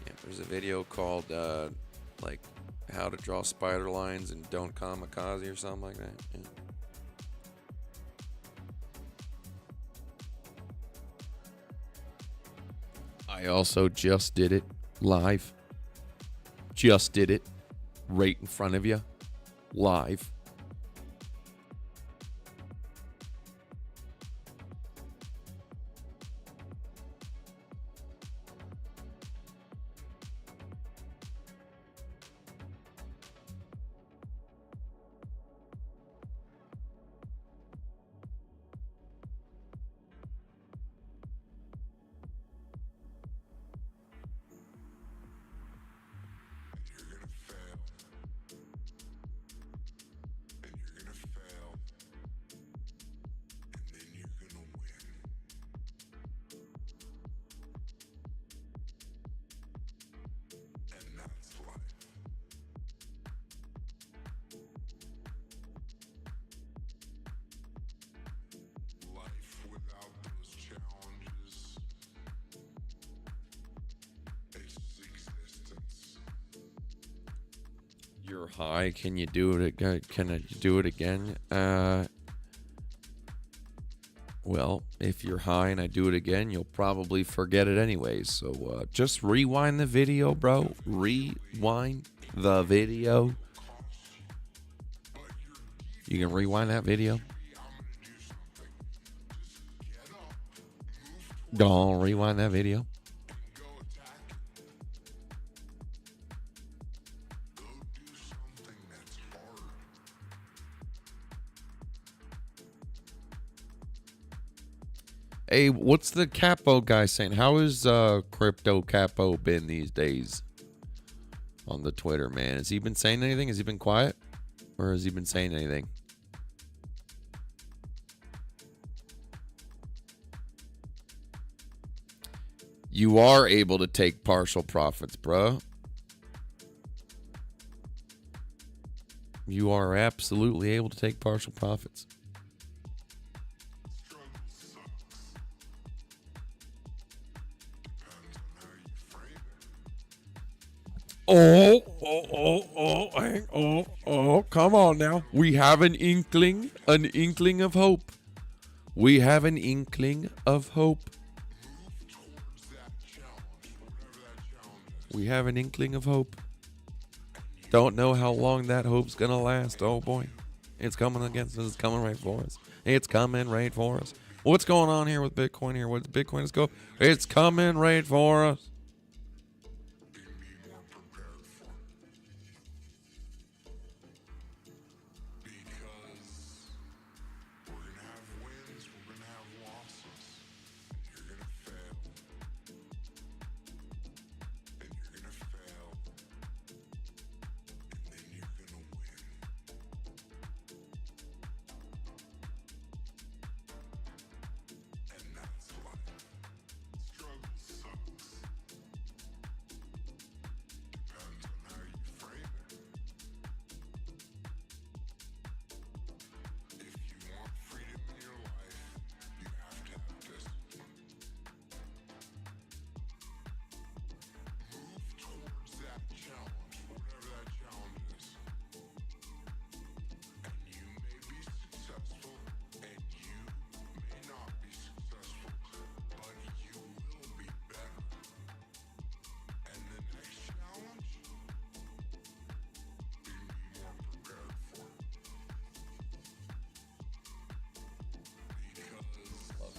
Yeah, there's a video called like how to draw spider lines and don't kamikaze or something like that. Yeah. I also just did it live. Just did it right in front of you, live. You're high. Can you do it again? Can I do it again? Well, if you're high and I do it again, you'll probably forget it anyways. So just rewind the video, bro. Rewind the video. You can rewind that video. Don't rewind that video. Hey, what's the capo guy saying? How is crypto capo been these days on the Twitter, man? Has he been saying anything? Has he been quiet? Or has he been saying anything? You are able to take partial profits, bro. You are absolutely able to take partial profits. Oh, come on now. We have an inkling of hope. We have an inkling of hope. We have an inkling of hope. Don't know how long that hope's gonna last. Oh boy. It's coming against us. It's coming right for us. It's coming right for us. What's going on here with Bitcoin here? What's Bitcoin is go? It's coming right for us.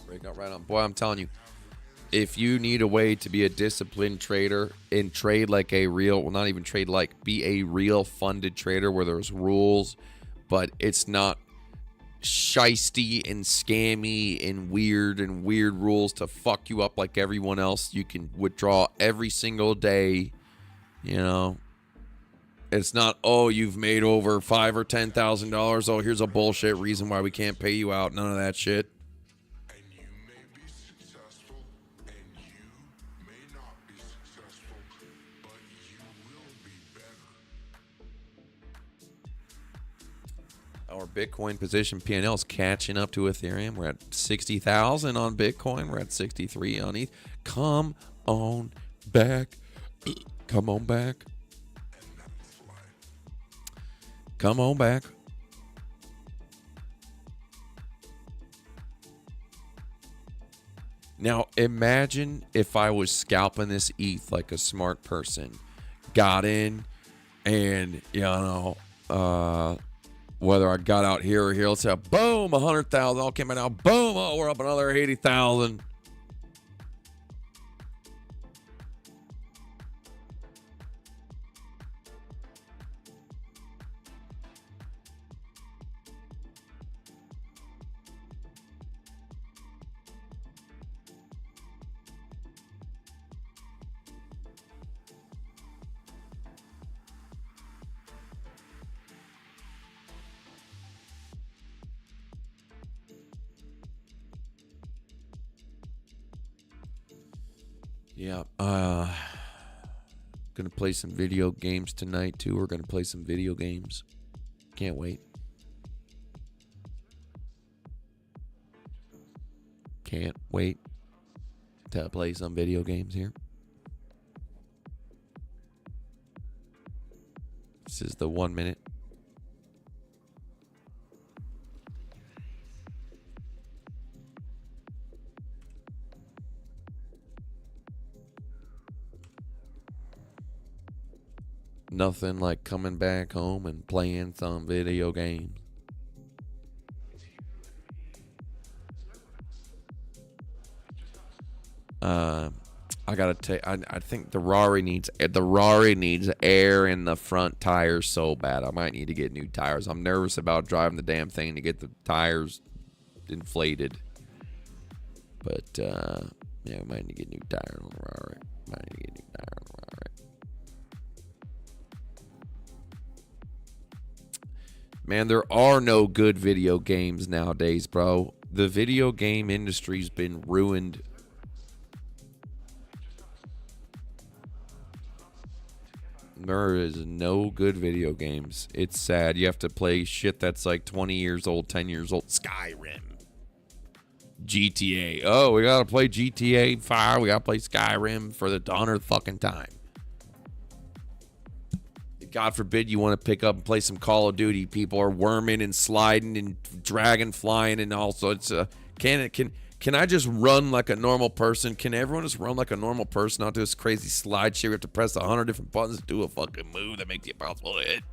Breakout right on. Boy, I'm telling you, if you need a way to be a disciplined trader and trade like a real, well, not even trade like, be a real funded trader where there's rules, but it's not shisty and scammy and weird rules to fuck you up like everyone else. You can withdraw every single day, you know. It's not, oh, you've made over $5,000 or $10,000. Oh, here's a bullshit reason why we can't pay you out. None of that shit. Our Bitcoin position P&L is catching up to Ethereum. We're at 60,000 on Bitcoin. We're at 63 on ETH. Come on back. Come on back. Come on back. Now, imagine if I was scalping this ETH like a smart person. Got in and, you know, whether I got out here or here, let's say, boom, 100,000. All came out now. Boom, oh, we're up another 80,000. Yeah, gonna play some video games tonight too. We're gonna play some video games. Can't wait. Can't wait to play some video games here. This is the 1 minute. Nothing like coming back home and playing some video games. I gotta take. I think the Rari needs air in the front tires so bad. I might need to get new tires. I'm nervous about driving the damn thing to get the tires inflated. But yeah, we might need to get new tires on the Rari. Might need to get new tires on the Rari. Man, there are no good video games nowadays, bro. The video game industry's been ruined. There is no good video games. It's sad. You have to play shit that's like 20 years old, 10 years old. Skyrim. GTA. Oh, we gotta play GTA 5. We gotta play Skyrim for the 100th fucking time. God forbid you want to pick up and play some Call of Duty. People are worming and sliding and dragon flying, and also it's can I just run like a normal person? Can everyone just run like a normal person, not do this crazy slide shit? We have to press 100 different buttons to do a fucking move that makes it impossible to hit.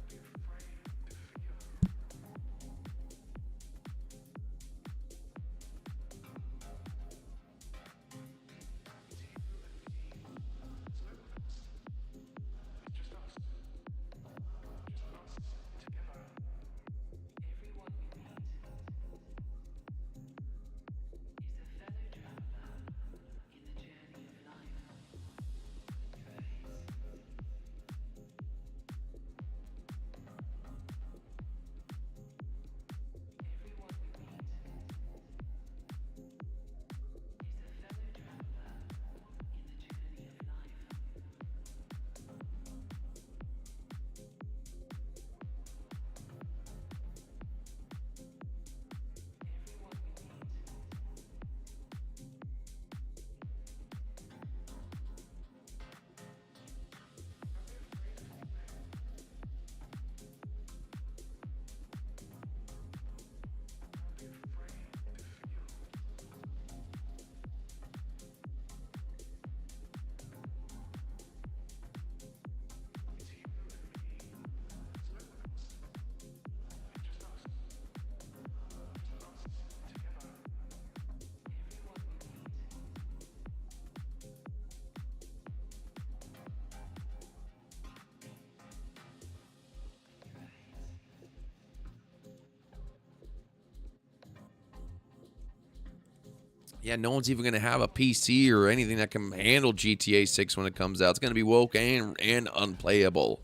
Yeah, no one's even going to have a PC or anything that can handle GTA 6 when it comes out. It's going to be woke and unplayable.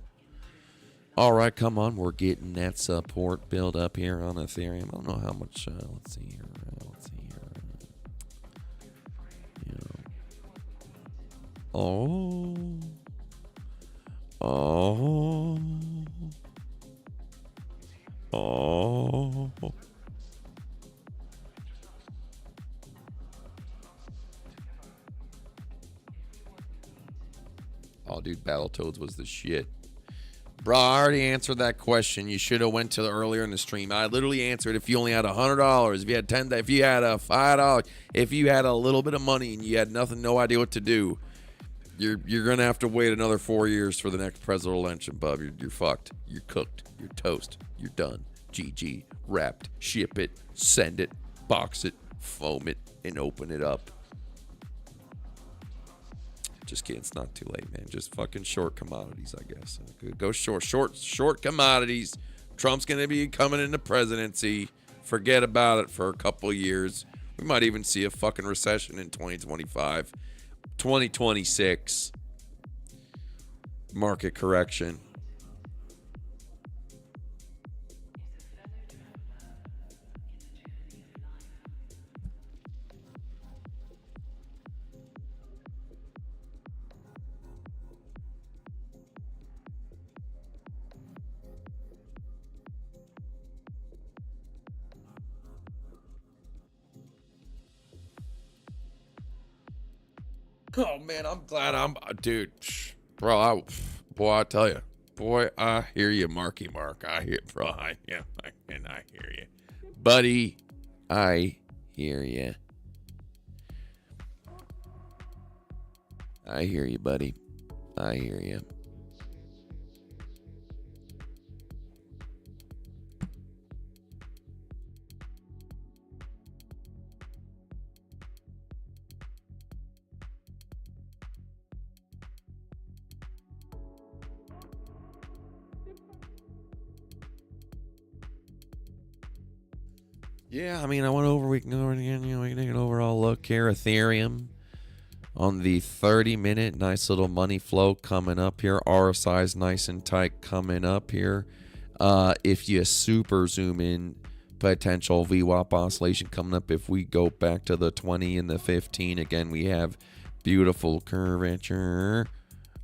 All right, come on. We're getting that support build up here on Ethereum. I don't know how much. Let's see here. Oh. Oh, dude, Battletoads was the shit. Bro, I already answered that question. You should have went to the earlier in the stream. I literally answered if you only had $100, if you had $10, if you had a $5, if you had a little bit of money and you had nothing, no idea what to do, you're gonna have to wait another 4 years for the next presidential election, bub. You're fucked. You're cooked. You're toast. You're done. GG. Wrapped. Ship it. Send it. Box it. Foam it. And open it up. Just kidding. It's not too late, man. Just fucking short commodities, I guess. Go short commodities. Trump's going to be coming into presidency. Forget about it for a couple years. We might even see a fucking recession in 2025. 2026. Market correction. Oh man, I'm glad dude, bro. I tell you, boy, I hear you, Marky Mark. I hear, bro. I hear you, buddy. I hear you. I hear you, buddy. I hear you. Yeah, I mean, we can go over it again, we can take an overall look here. Ethereum on the 30-minute, nice little money flow coming up here. RSI's nice and tight coming up here. If you super zoom in, potential VWAP oscillation coming up. If we go back to the 20 and the 15, again, we have beautiful curvature.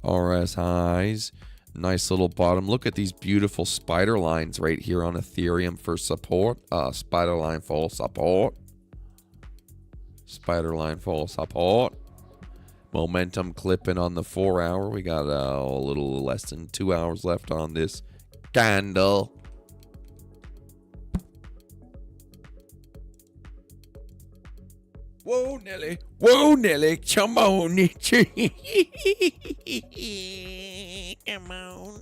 RS highs. Nice little bottom. Look at these beautiful spider lines right here on Ethereum for support. Spider line for support. Spider line for support. Momentum clipping on the 4 hour. We got a little less than 2 hours left on this candle. Whoa, Nelly. Whoa, Nelly. Come on. Come on.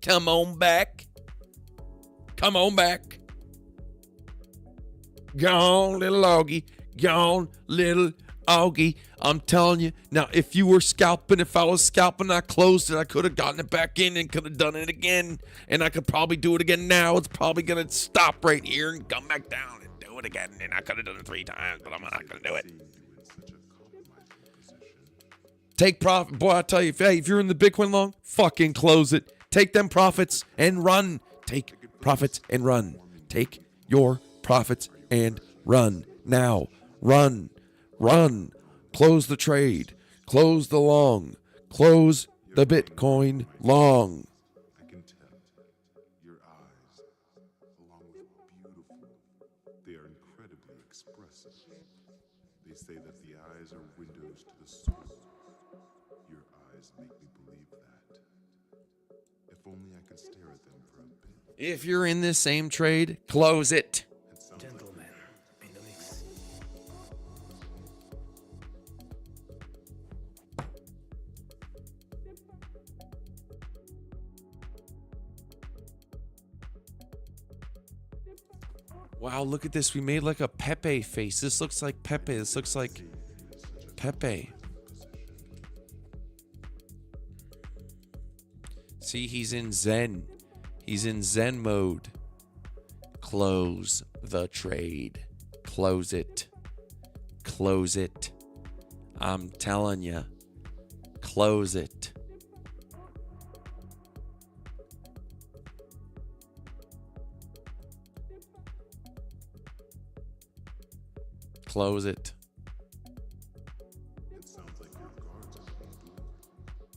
Come on back. Come on back. Gone, little Augie. Gone, little Augie. I'm telling you. Now, if you were scalping, if I was scalping, I closed it. I could have gotten it back in and could have done it again. And I could probably do it again now. It's probably going to stop right here and come back down and do it again. And I could have done it 3 times, but I'm not going to do it. Take profit. Boy, I tell you, if you're in the Bitcoin long, fucking close it. Take them profits and run. Take profits and run. Take your profits and run. Now, run. Run. Close the trade. Close the long. Close the Bitcoin long. I can tell. Your eyes, along with beautiful, they are incredibly expressive. They say that the eyes are windows to the soul. Your eyes make me believe that. If only I could stare at them for a bit. If you're in this same trade, close it. Gentlemen in the mix. Wow, look at this. We made like a Pepe face. This looks like Pepe. This looks like Pepe. See, he's in Zen. He's in Zen mode. Close the trade. Close it. Close it. I'm telling you. Close it. Close it. It sounds like your guards are being dueled.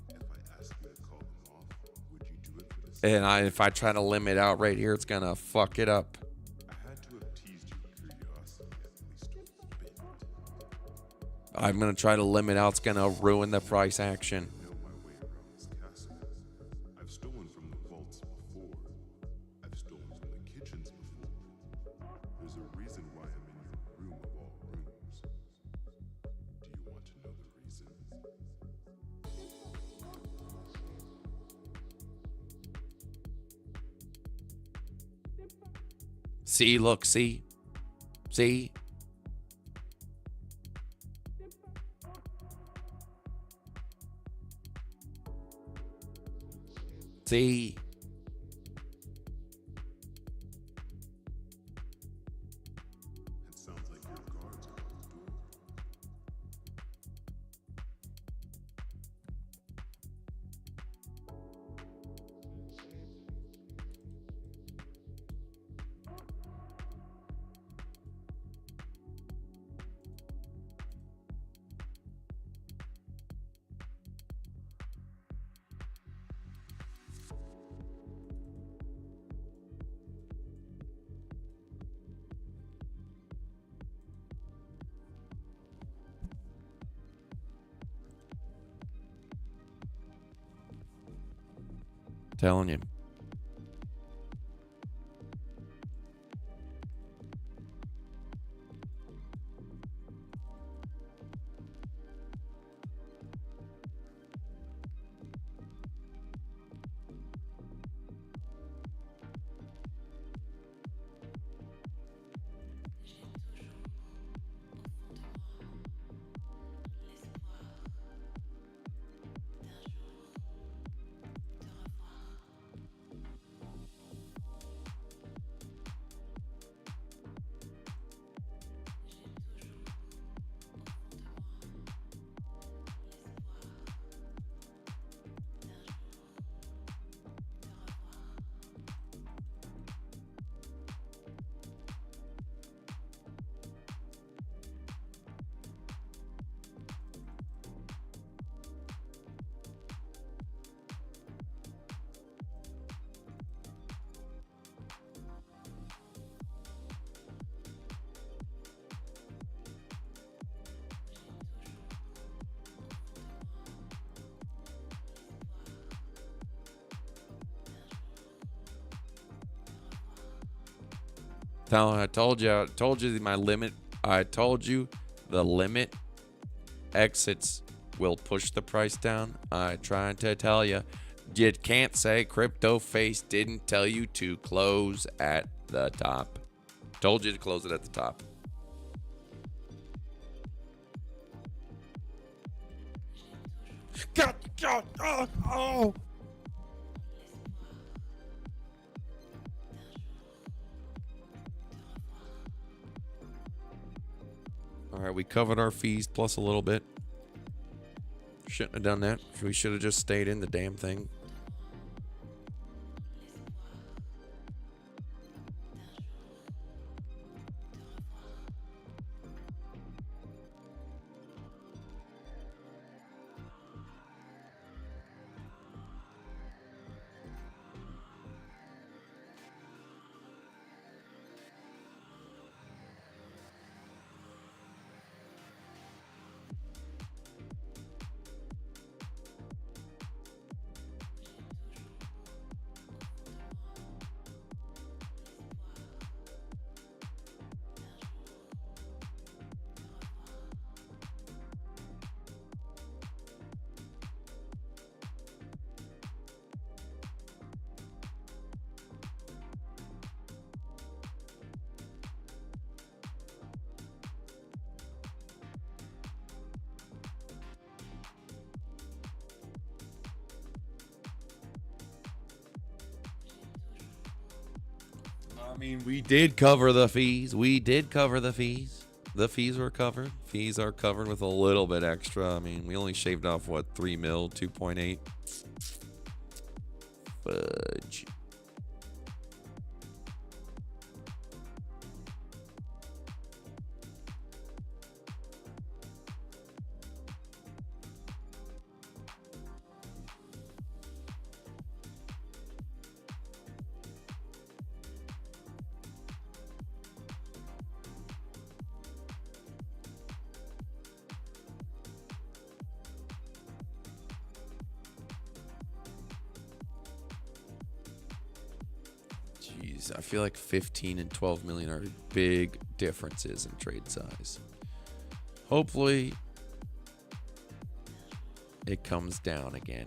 If I ask you to call them off, would you do it for this? And if I try to limit out right here, it's gonna fuck it up. I had to have teased your curiosity at least a bit. I'm gonna try to limit out. It's gonna ruin the price action. I know my way around this castle. I've stolen from the vaults before. I've stolen from the kitchens before. There's a reason why I'm in your room of all rooms. Do you want to know the reason? See, look, see, see. See. It sounds like your guards are being dueled. Telling you. I told you my limit. I told you the limit exits will push the price down. I trying to tell you. You can't say Crypto Face didn't tell you to close at the top. Told you to close it at the top. God, oh. All right, we covered our fees plus a little bit. Shouldn't have done that. We should have just stayed in the damn thing. I mean, we did cover the fees. We did cover the fees. The fees were covered. Fees are covered with a little bit extra. I mean, we only shaved off, what, 3 mil, 2.8? Fudge. Jeez, I feel like 15 and 12 million are big differences in trade size. Hopefully, it comes down again.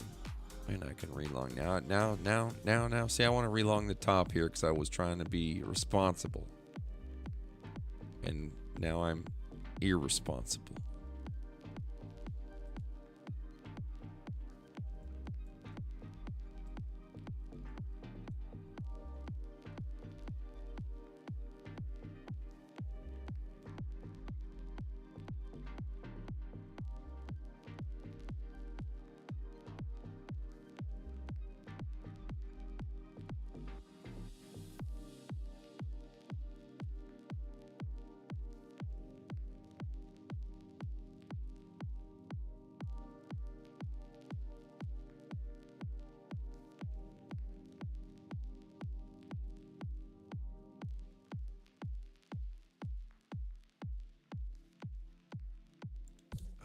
And I can relong now. See, I want to relong the top here because I was trying to be responsible. And now I'm irresponsible.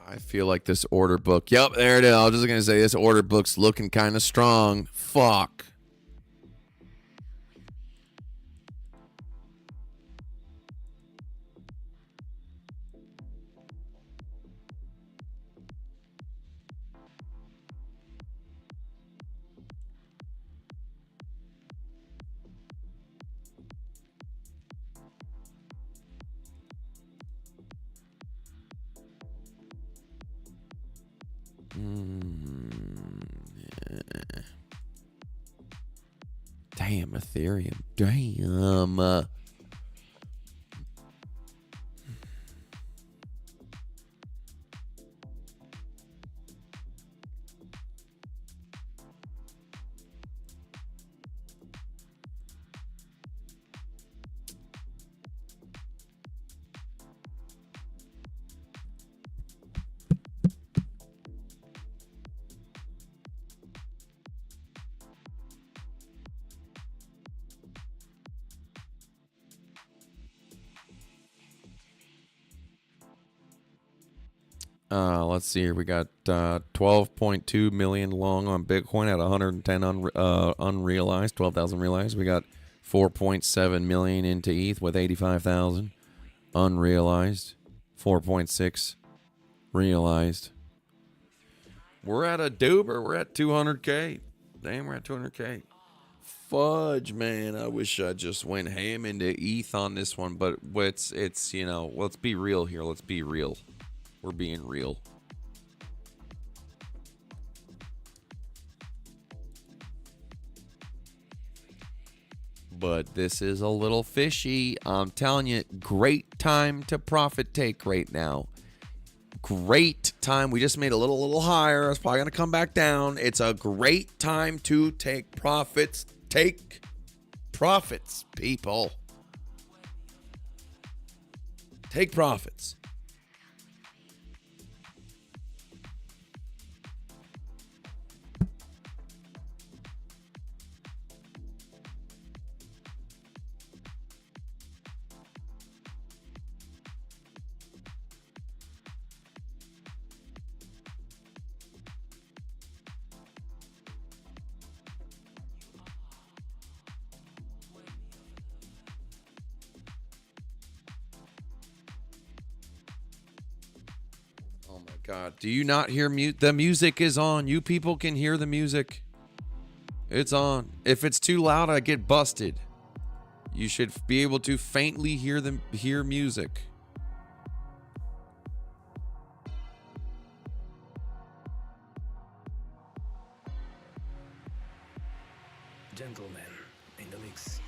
I feel like this order book. Yep, there it is. I was just going to say this order book's looking kind of strong. Fuck. Yeah. Damn, Ethereum. Damn. Let's see here. We got 12.2 million long on Bitcoin at 110 unrealized, 12,000 realized. We got 4.7 million into ETH with 85,000 unrealized. 4.6 realized. We're at a duber. We're at 200K. Damn, we're at 200K. Fudge, man. I wish I just went ham into ETH on this one, but it's you know, let's be real here. Let's be real. We're being real. But this is a little fishy. I'm telling you, great time to profit take right now. Great time. We just made a little higher. It's probably going to come back down. It's a great time to take profits. Take profits, people. Take profits. God, do you not hear the music is on? You people can hear the music. It's on. If it's too loud, I get busted. You should be able to faintly hear music. Gentlemen, in the mix.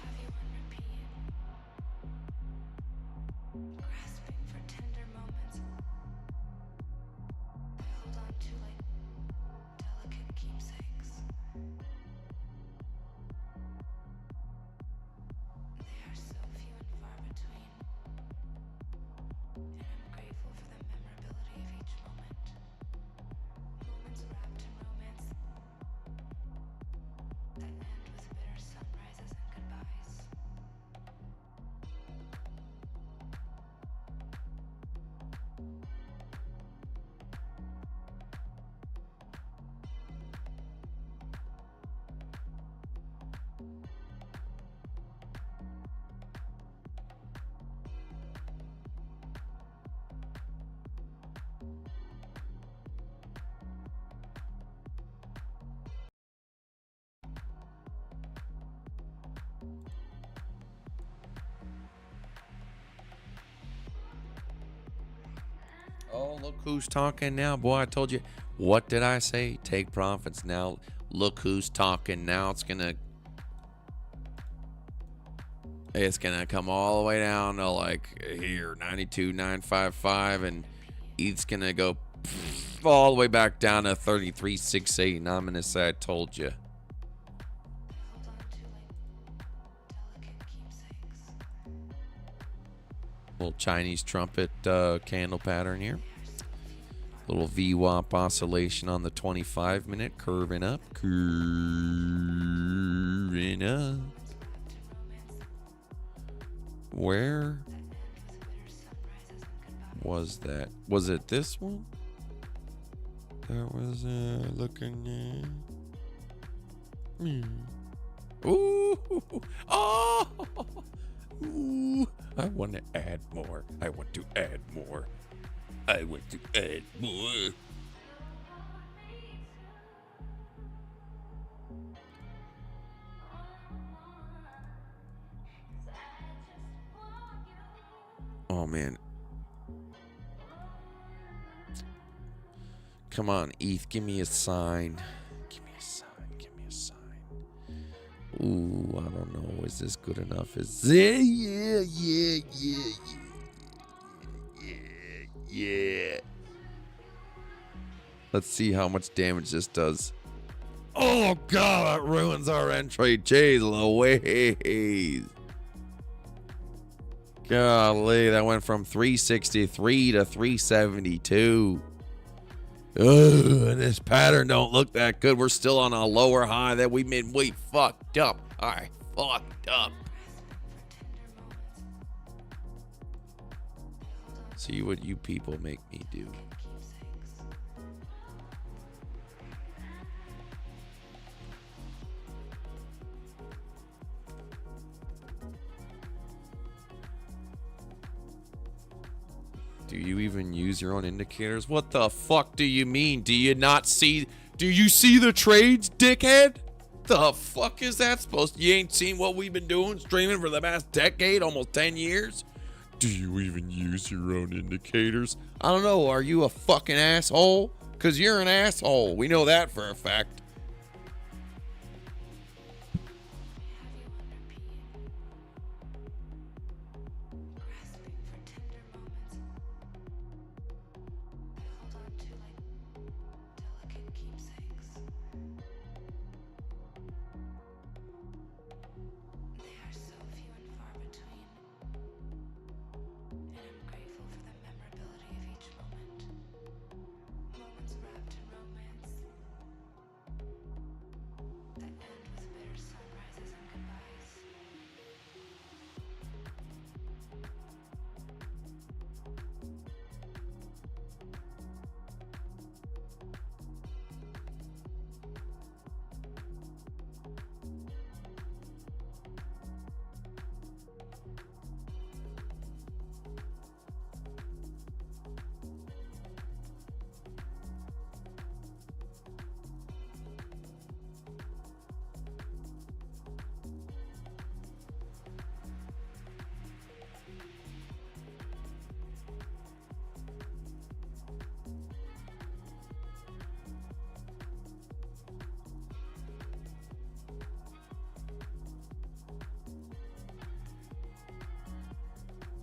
Grasping for tender moments. I hold on to like delicate keepsakes. They are so few and far between. And I'm grateful for the memorability of each moment. Moments wrapped in romance that end with bitter sunrises and goodbyes. Oh, look who's talking now. Boy, I told you. What did I say? Take profits now. Look who's talking now. It's gonna come all the way down to like here, 92,955, and ETH's gonna go all the way back down to 33,680. And I'm gonna say I told you. I hold on to like delicate keepsakes. Little Chinese trumpet candle pattern here. Little VWAP oscillation on the 25-minute, curving up. Curving up. Where was that? Was it this one? That was looking Ooh. Oh. Ooh. I want to add more. I want to add more. I want to add more. Oh, man. Come on, ETH, give me a sign. Give me a sign. Give me a sign. Ooh, I don't know. Is this good enough? Is yeah. Let's see how much damage this does. Oh, God, that ruins our entry. Jeez Louise. Golly, that went from 363 to 372. Ugh, and this pattern don't look that good. We're still on a lower high that we fucked up. All right, fucked up. See what you people make me do. Do you even use your own indicators? What the fuck do you mean? Do you not see? Do you see the trades, dickhead? The fuck is that supposed to? You ain't seen what we've been doing, streaming for the past decade, almost 10 years? Do you even use your own indicators? I don't know. Are you a fucking asshole? Because you're an asshole. We know that for a fact. Grasping for tender moments. I hold on to like delicate keepsakes. They are so few and far between, and I'm grateful for the memorability of each moment. Moments wrapped in romance that end with bitter sunrises and goodbyes.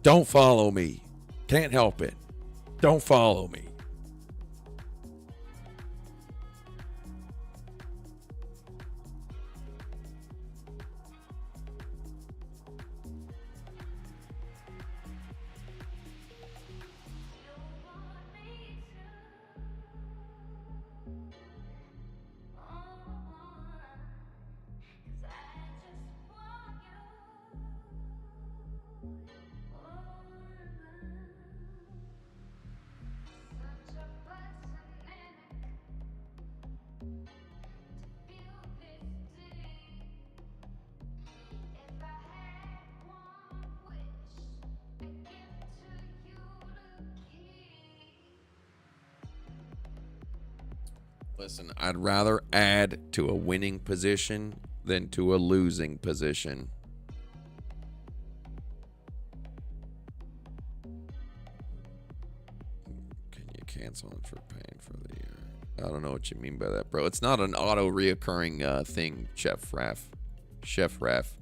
Don't follow me. Can't help it. Don't follow me. Listen, I'd rather add to a winning position than to a losing position. Can you cancel it for paying for the year? I don't know what you mean by that, bro. It's not an auto-reoccurring thing, Chef Ref.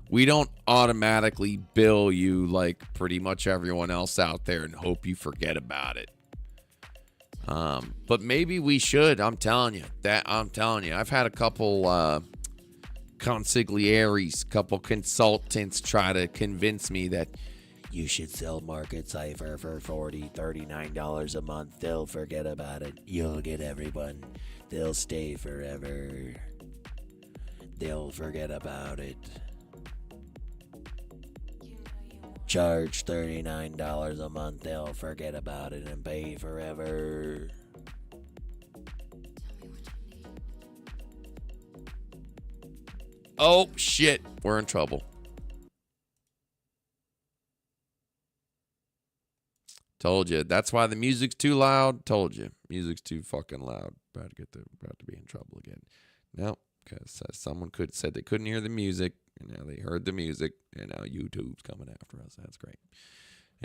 We don't automatically bill you like pretty much everyone else out there and hope you forget about it. But maybe we should. I'm telling you. I've had a couple consiglieres, couple consultants try to convince me that you should sell Market Cipher for $40, $39 a month. They'll forget about it. You'll get everyone. They'll stay forever. They'll forget about it. Charge $39 a month. They'll forget about it and pay forever. Oh, shit. We're in trouble. Told you. That's why the music's too loud. Told you. Music's too fucking loud. About to be in trouble again. No, because someone said they couldn't hear the music, and now they heard the music, and now YouTube's coming after us. That's great.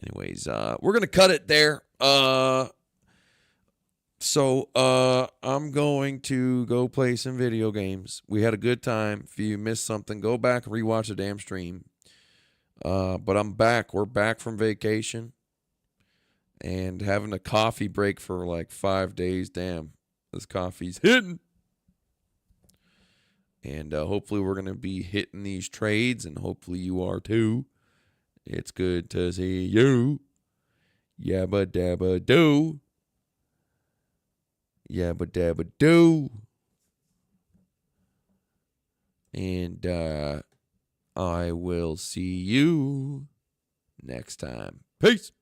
Anyways, we're gonna cut it there. So I'm going to go play some video games. We had a good time. If you missed something, go back and rewatch the damn stream. But I'm back. We're back from vacation and having a coffee break for like 5 days. Damn, this coffee's hitting. And hopefully we're going to be hitting these trades, and hopefully you are too. It's good to see you. Yabba dabba do. Yabba dabba do. And I will see you next time. Peace.